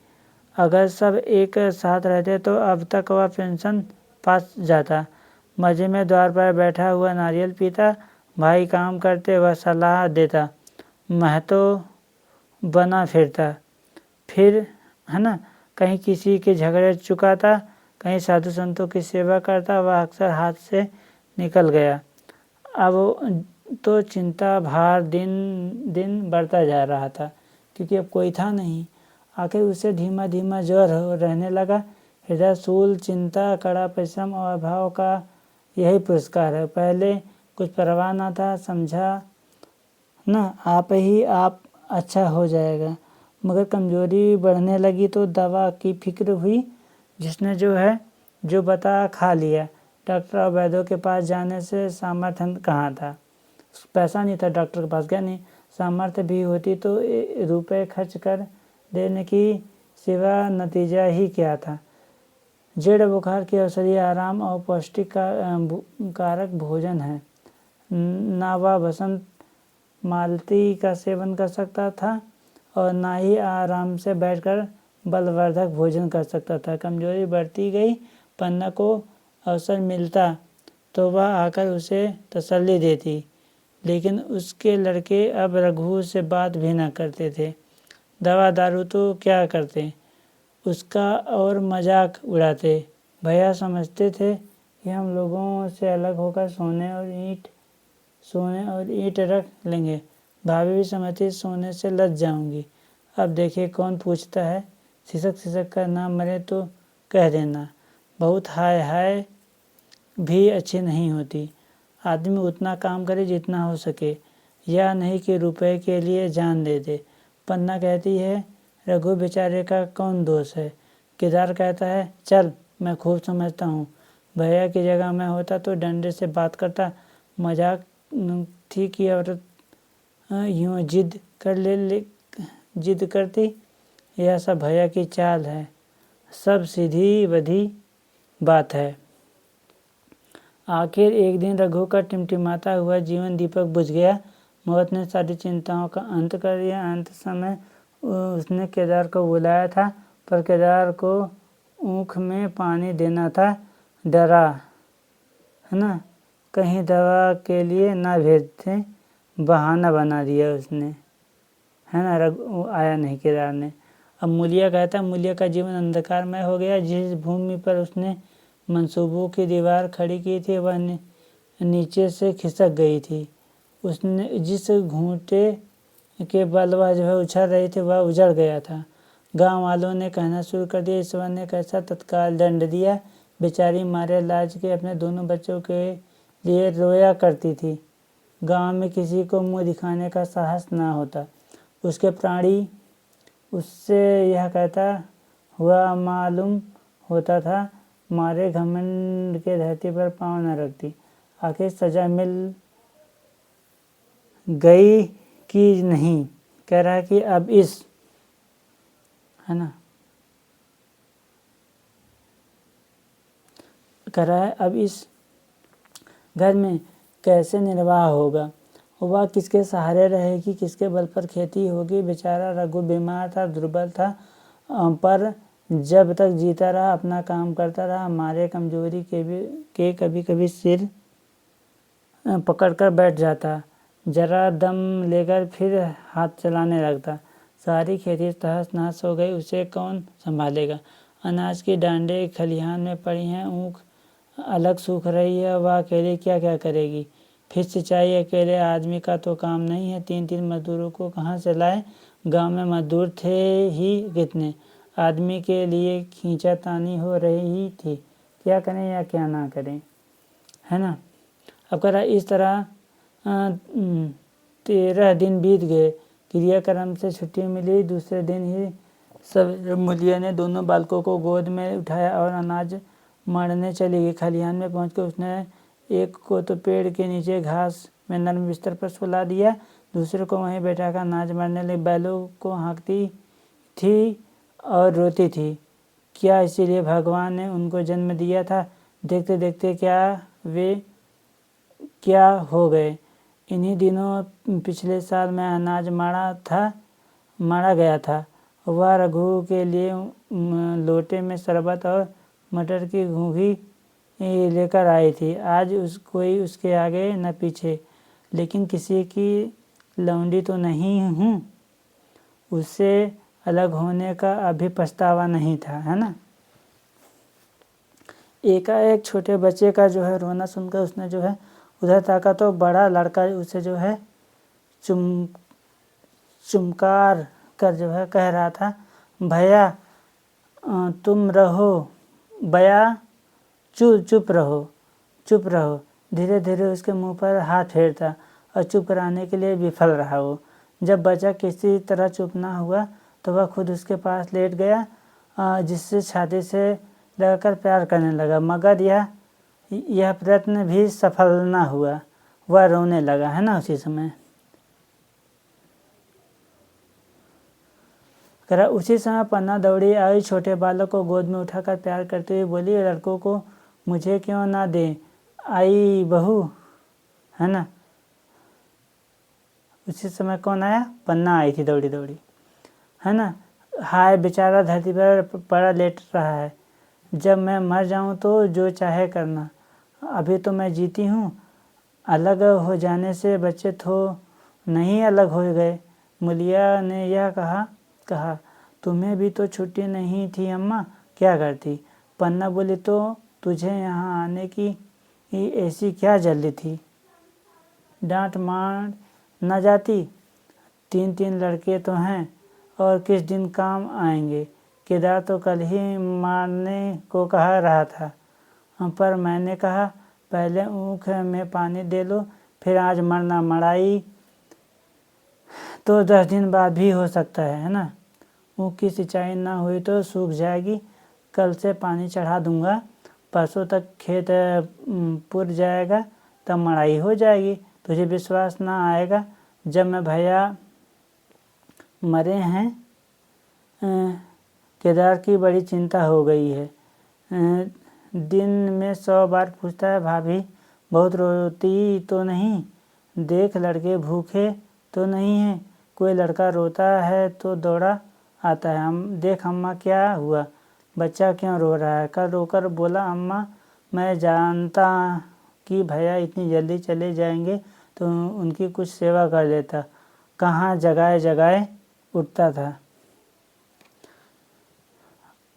अगर सब एक साथ रहते तो अब तक वह पेंशन पा जाता। मजे में द्वार पर बैठा हुआ नारियल पीता, भाई काम करते वह सलाह देता, महतो बना फिरता, फिर है ना कहीं किसी के झगड़े चुकाता, कहीं साधु संतों की सेवा करता। वह अक्सर हाथ से निकल गया। अब तो चिंता भार दिन दिन बढ़ता जा रहा था, क्योंकि अब कोई था नहीं। आखिर उसे धीमा धीमा ज्वर रहने लगा। हृदय शूल, चिंता, कड़ा परिश्रम और अभाव का यही पुरस्कार है। पहले कुछ परवाह न था, समझा ना आप अच्छा हो जाएगा, मगर कमजोरी बढ़ने लगी तो दवा की फिक्र हुई। जिसने जो है जो बता खा लिया। डॉक्टर और वैद्यों के पास जाने से सामर्थ्य कहाँ था। पैसा नहीं था, डॉक्टर के पास गया नहीं। सामर्थ्य भी होती तो रुपए खर्च कर देने की सिवा नतीजा ही क्या था। जड़ बुखार की औषधि आराम और पौष्टिक कारक भोजन है। ना वह बसंत मालती का सेवन कर सकता था और ना ही आराम से बैठकर बलवर्धक भोजन कर सकता था। कमजोरी बढ़ती गई। पन्ना को अवसर मिलता तो वह आकर उसे तसल्ली देती, लेकिन उसके लड़के अब रघु से बात भी न करते थे। दवा दारू तो क्या करते, उसका और मजाक उड़ाते। भैया समझते थे कि हम लोगों से अलग होकर सोने और ईंट रख लेंगे। भाभी भी समझती सोने से लज जाऊंगी। अब देखिए कौन पूछता है। सिसक सिसक कर ना मरे तो कह देना। बहुत हाय हाय भी अच्छी नहीं होती। आदमी उतना काम करे जितना हो सके, या नहीं कि रुपए के लिए जान दे दे। पन्ना कहती है रघु बेचारे का कौन दोष है। केदार कहता है चल मैं खूब समझता हूँ। भैया की जगह मैं होता तो डंडे से बात करता। मजाक थी कि औरत यूँ जिद करती। यह सब भैया की चाल है, सब सीधी बधी बात है। आखिर एक दिन रघु का टिमटिमाता हुआ जीवन दीपक बुझ गया। मौत ने सारी चिंताओं का अंत कर दिया। अंत समय उसने केदार को बुलाया था, पर केदार को ऊँख में पानी देना था। डरा है ना कहीं दवा के लिए ना भेजते, बहाना बना दिया उसने, है ना। रघु आया नहीं केदार ने। अब मूलिया कहता, मूलिया का जीवन अंधकारमय हो गया। जिस भूमि पर उसने मंसूबों की दीवार खड़ी की थी वह नीचे से खिसक गई थी। उसने जिस घूंटे के बल वह जो है उछल रही थी वह उजड़ गया था। गांव वालों ने कहना शुरू कर दिया, ईश्वर ने कैसा तत्काल दंड दिया। बेचारी मारे लाज के अपने दोनों बच्चों के लिए रोया करती थी। गांव में किसी को मुंह दिखाने का साहस ना होता। उसके प्राणी उससे यह कहता हुआ मालूम होता था, मारे घमंड के धरती पर पांव न रखती। आखिर सजा मिल गई कि नहीं। कह रहा है कि अब इस है ना कह रहा है अब इस घर में कैसे निर्वाह होगा। वह किसके सहारे रहेगी, किसके बल पर खेती होगी। बेचारा रघु बीमार था, दुर्बल था, पर जब तक जीता रहा अपना काम करता रहा। हमारे कमजोरी के कभी कभी सिर पकड़कर बैठ जाता, जरा दम लेकर फिर हाथ चलाने लगता। सारी खेती तहस नहस हो गई, उसे कौन संभालेगा। अनाज की डांडे खलिहान में पड़ी हैं, ऊँख अलग सूख रही है, वह अकेले क्या क्या करेगी। फिर सिंचाई अकेले आदमी का तो काम नहीं है, 3-3 मजदूरों को कहाँ से लाए। गांव में मजदूर थे ही कितने, आदमी के लिए खींचातानी हो रही थी। क्या करें या क्या ना करें, है ना। अब कह रहा इस तरह 13 दिन बीत गए। क्रियाक्रम से छुट्टी मिली। दूसरे दिन ही सब मूलिया ने दोनों बालकों को गोद में उठाया और अनाज मारने चली गई। खलिहान में पहुंचकर उसने एक को तो पेड़ के नीचे घास में नरम बिस्तर पर सुला दिया, दूसरे को वहीं बैठाकर नाच मारने लगी। बैलों को हाँकती थी और रोती थी। क्या इसीलिए भगवान ने उनको जन्म दिया था? देखते देखते वे क्या हो गए। इन्हीं दिनों पिछले साल मैं अनाज मारा गया था। वह रघु के लिए लोटे में शरबत और मटर की घूंघी लेकर आई थी। आज कोई उसके आगे न पीछे, लेकिन किसी की लौंडी तो नहीं हूँ। उससे अलग होने का अभी पछतावा नहीं था, है ना। एकाएक छोटे बच्चे का जो है रोना सुनकर उसने जो है उधर ताका तो बड़ा लड़का उसे जो है चुमकार कर जो है कह रहा था, भैया तुम रहो, भैया चुप रहो। धीरे धीरे उसके मुंह पर हाथ फेरता और चुप कराने के लिए विफल रहा वो। जब बच्चा किसी तरह चुप ना हुआ तो वह खुद उसके पास लेट गया, जिससे छाती से लगाकर प्यार करने लगा। मगर यह प्रयत्न भी सफल ना हुआ। वह रोने लगा, है ना। उसी समय पन्ना दौड़ी आई, छोटे बालक को गोद में उठाकर प्यार करते हुए बोली, लड़कों को मुझे क्यों ना दे आई बहू, है ना। उसी समय कौन आया? पन्ना आई थी दौड़ी दौड़ी, है ना। हाय बेचारा धरती पर पड़ा लेट रहा है। जब मैं मर जाऊं तो जो चाहे करना, अभी तो मैं जीती हूँ। अलग हो जाने से बच्चे तो नहीं अलग हो गए। मुलिया ने यह कहा तुम्हें भी तो छुट्टी नहीं थी अम्मा, क्या करती? पन्ना बोली, तो तुझे यहाँ आने की ऐसी क्या जल्दी थी? डांट मार न जाती? 3 लड़के तो हैं और किस दिन काम आएंगे। केदार तो कल ही मारने को कह रहा था, पर मैंने कहा पहले ऊख में पानी दे लो, फिर आज मरना। मड़ाई तो 10 दिन बाद भी हो सकता है ना। ऊख की सिंचाई ना हुई तो सूख जाएगी। कल से पानी चढ़ा दूंगा, परसों तक खेत पुर जाएगा, तब मड़ाई हो जाएगी। तुझे विश्वास ना आएगा, जब मैं भैया मरे हैं। केदार की बड़ी चिंता हो गई है। दिन में 100 बार पूछता है, भाभी बहुत रोती तो नहीं? देख लड़के भूखे तो नहीं है? कोई लड़का रोता है तो दौड़ा आता है, देख अम्मा क्या हुआ, बच्चा क्यों रो रहा है। कल रोकर बोला, अम्मा मैं जानता कि भैया इतनी जल्दी चले जाएंगे तो उनकी कुछ सेवा कर देता। कहाँ जगाए उठता था।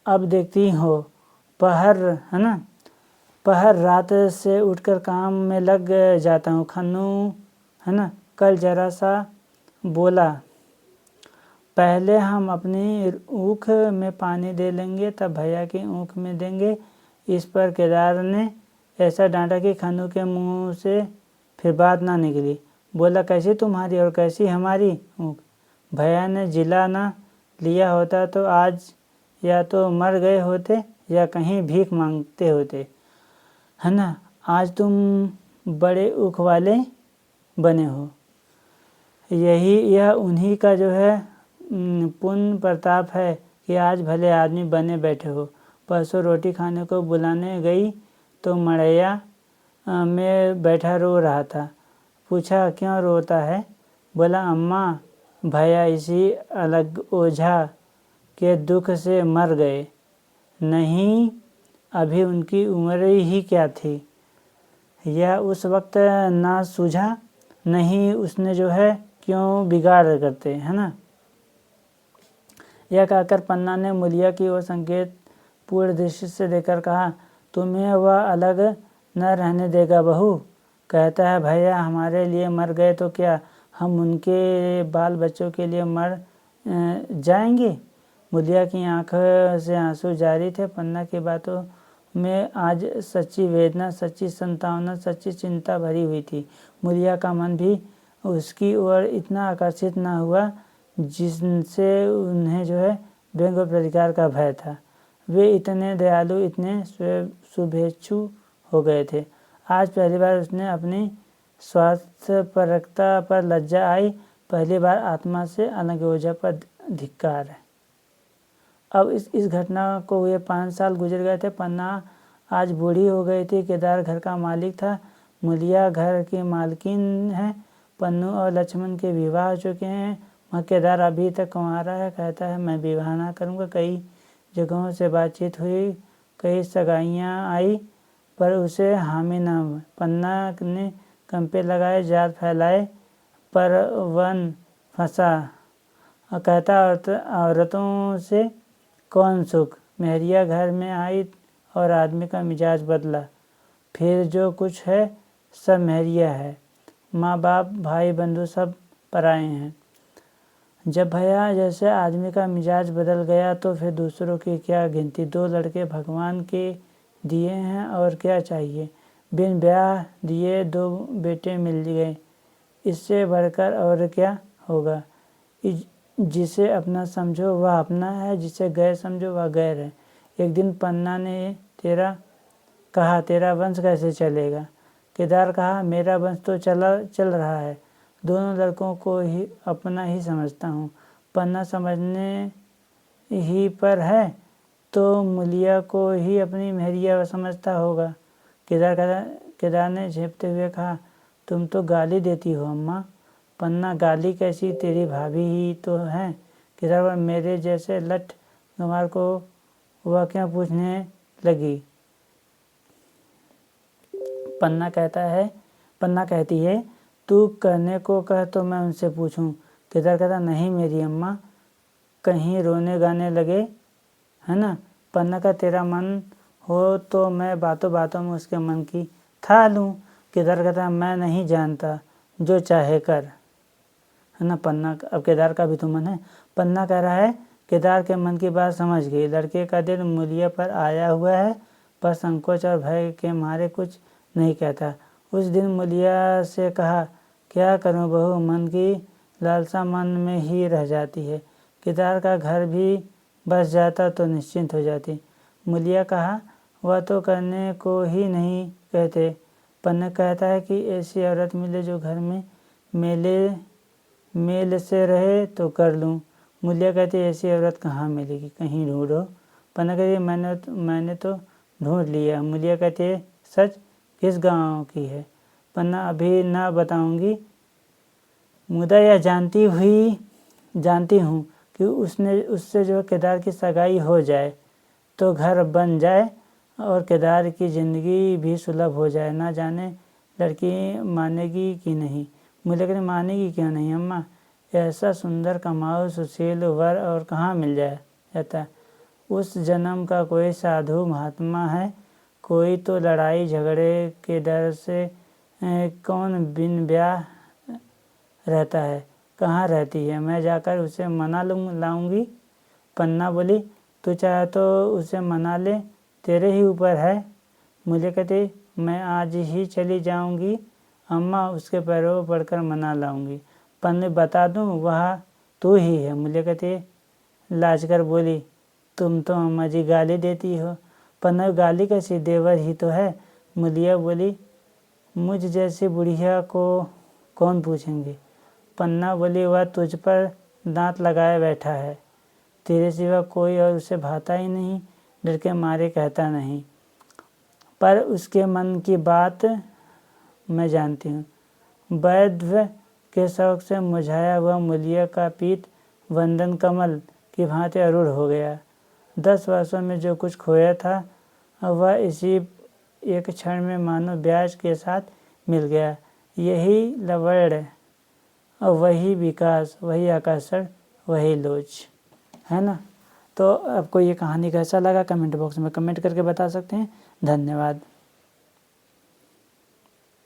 अब देखती हो पहर, है ना, पहर रात से उठकर काम में लग जाता हूँ। खन्नू, है ना, कल जरा सा बोला, पहले हम अपनी ऊख में पानी दे लेंगे, तब भैया की ऊख में देंगे। इस पर केदार ने ऐसा डांटा कि खन्नू के मुंह से फिर बात ना निकली। बोला, कैसी तुम्हारी और कैसी हमारी ऊख? भैया ने जिला ना लिया होता तो आज या तो मर गए होते या कहीं भीख मांगते होते, है ना। आज तुम बड़े ऊख वाले बने हो। यह उन्हीं का जो है पुण्य प्रताप है कि आज भले आदमी बने बैठे हो। परसों रोटी खाने को बुलाने गई तो मड़ैया में बैठा रो रहा था। पूछा, क्यों रोता है? बोला, अम्मा भैया इसी अलग ओझा के दुख से मर गए। नहीं, अभी उनकी उम्र ही क्या थी। यह उस वक्त ना सूझा नहीं, उसने जो है क्यों बिगाड़ करते, है ना। यह कहकर पन्ना ने मुलिया की ओर संकेत पूर्ण दृष्टि से देकर कहा, तुम्हें वह अलग न रहने देगा बहू। कहता है भैया हमारे लिए मर गए तो क्या हम उनके बाल बच्चों के लिए मर जाएंगे। मुलिया की आंख से आंसू जारी थे। पन्ना की बातों में आज सच्ची वेदना, सच्ची संतावना, सच्ची चिंता भरी हुई थी। मुलिया का मन भी उसकी ओर इतना आकर्षित न हुआ जिनसे उन्हें जो है व्यंग और प्रतिकार का भय था। वे इतने दयालु, इतने शुभेच्छु हो गए थे। आज पहली बार उसने अपनी स्वार्थपरकता पर लज्जा आई, पहली बार आत्मा से अलग ऊर्जा पर धिक्कार है। अब इस घटना को हुए 5 साल गुजर गए थे। पन्ना आज बूढ़ी हो गई थी। केदार घर का मालिक था, मुलिया घर की मालकिन है। पन्नू और लक्ष्मण के विवाह हो चुके हैं, वह केदार अभी तक कुंवारा है। कहता है मैं विवाह ना करूँगा। कई जगहों से बातचीत हुई, कई सगाइयाँ आई, पर उसे हामी न हुआ। पन्ना ने कंपे लगाए, जाल फैलाए, पर वन फंसा। कहता औरतों से कौन सुख। मेहरिया घर में आई और आदमी का मिजाज बदला। फिर जो कुछ है सब मेहरिया है। माँ बाप भाई बंधु सब पराए हैं। जब भैया जैसे आदमी का मिजाज बदल गया तो फिर दूसरों की क्या गिनती। 2 लड़के भगवान के दिए हैं और क्या चाहिए। बिन ब्याह दिए 2 बेटे मिल गए, इससे बढ़कर और क्या होगा। जिसे अपना समझो वह अपना है, जिसे गैर समझो वह गैर है। एक दिन पन्ना ने तेरा वंश कैसे चलेगा। केदार कहा मेरा वंश तो चल रहा है। दोनों लड़कों को ही अपना ही समझता हूँ। पन्ना समझने ही पर है तो मुलिया को ही अपनी मेहरिया समझता होगा। केदार ने झेपते हुए कहा तुम तो गाली देती हो अम्मा। पन्ना गाली कैसी, तेरी भाभी ही तो है। केदार मेरे जैसे लठ गंवार को वह क्या पूछने लगी। पन्ना कहती है तू कहने को कह तो मैं उनसे पूछूं। केदार कहता नहीं मेरी अम्मा, कहीं रोने गाने लगे है ना। पन्ना का तेरा मन हो तो मैं बातों बातों में उसके मन की था लूँ। केदार कहता मैं नहीं जानता, जो चाहे कर, है ना। पन्ना अब केदार का भी तो मन है। पन्ना कह रहा है केदार के मन की बात समझ गई। लड़के का दिल मूलिया पर आया हुआ है, पर संकोच और भय के मारे कुछ नहीं कहता। उस दिन मूलिया से कहा क्या करूं बहू, मन की लालसा मन में ही रह जाती है। केदार का घर भी बस जाता तो निश्चिंत हो जाती। मूलिया कहा वह तो करने को ही नहीं कहते। पन्ना कहता है कि ऐसी औरत मिले जो घर में मेल से रहे तो कर लूँ। मूलिया कहती ऐसी औरत कहाँ मिलेगी, कहीं ढूंढो। पन्ना कहती मैंने तो ढूंढ लिया। मूलिया कहती है सच, किस गांव की है। पन्ना अभी ना बताऊंगी, मुदा यह जानती हूँ कि उससे जो केदार की सगाई हो जाए तो घर बन जाए और केदार की ज़िंदगी भी सुलभ हो जाए। ना जाने लड़की मानेगी कि नहीं। मुझे कहते मानेगी क्यों नहीं अम्मा, ऐसा सुंदर कमाऊ सुशील वर और कहाँ मिल जाता। उस जन्म का कोई साधु महात्मा है, कोई तो लड़ाई झगड़े के डर से कौन बिन ब्याह रहता है। कहाँ रहती है, मैं जाकर उसे मना लाऊंगी। पन्ना बोली तू चाहे तो उसे मना ले, तेरे ही ऊपर है। मुझे कहते मैं आज ही चली जाऊंगी अम्मा, उसके पैरों पड़कर मना लाऊंगी। पन्ने बता दूं वह तू ही है। मुझे कहते लाज कर बोली तुम तो अम्मा जी गाली देती हो। पन्ना गाली कैसी, देवर ही तो है। मुलिया बोली मुझ जैसी बुढ़िया को कौन पूछेंगे। पन्ना बोली वह तुझ पर दांत लगाए बैठा है, तेरे सिवा कोई और उसे भाता ही नहीं। डर के मारे कहता नहीं, पर उसके मन की बात मैं जानती हूँ। वैद्य के शौक से मुरझाया हुआ मुलिया का पीठ वंदन कमल की भांति अरूढ़ हो गया। 10 वर्षों में जो कुछ खोया था वह इसी एक क्षण में मानो ब्याज के साथ मिल गया। यही लवड़, वही विकास, वही आकर्षण, वही लोच, है ना। तो आपको ये कहानी कैसा लगा कमेंट बॉक्स में कमेंट करके बता सकते हैं। धन्यवाद।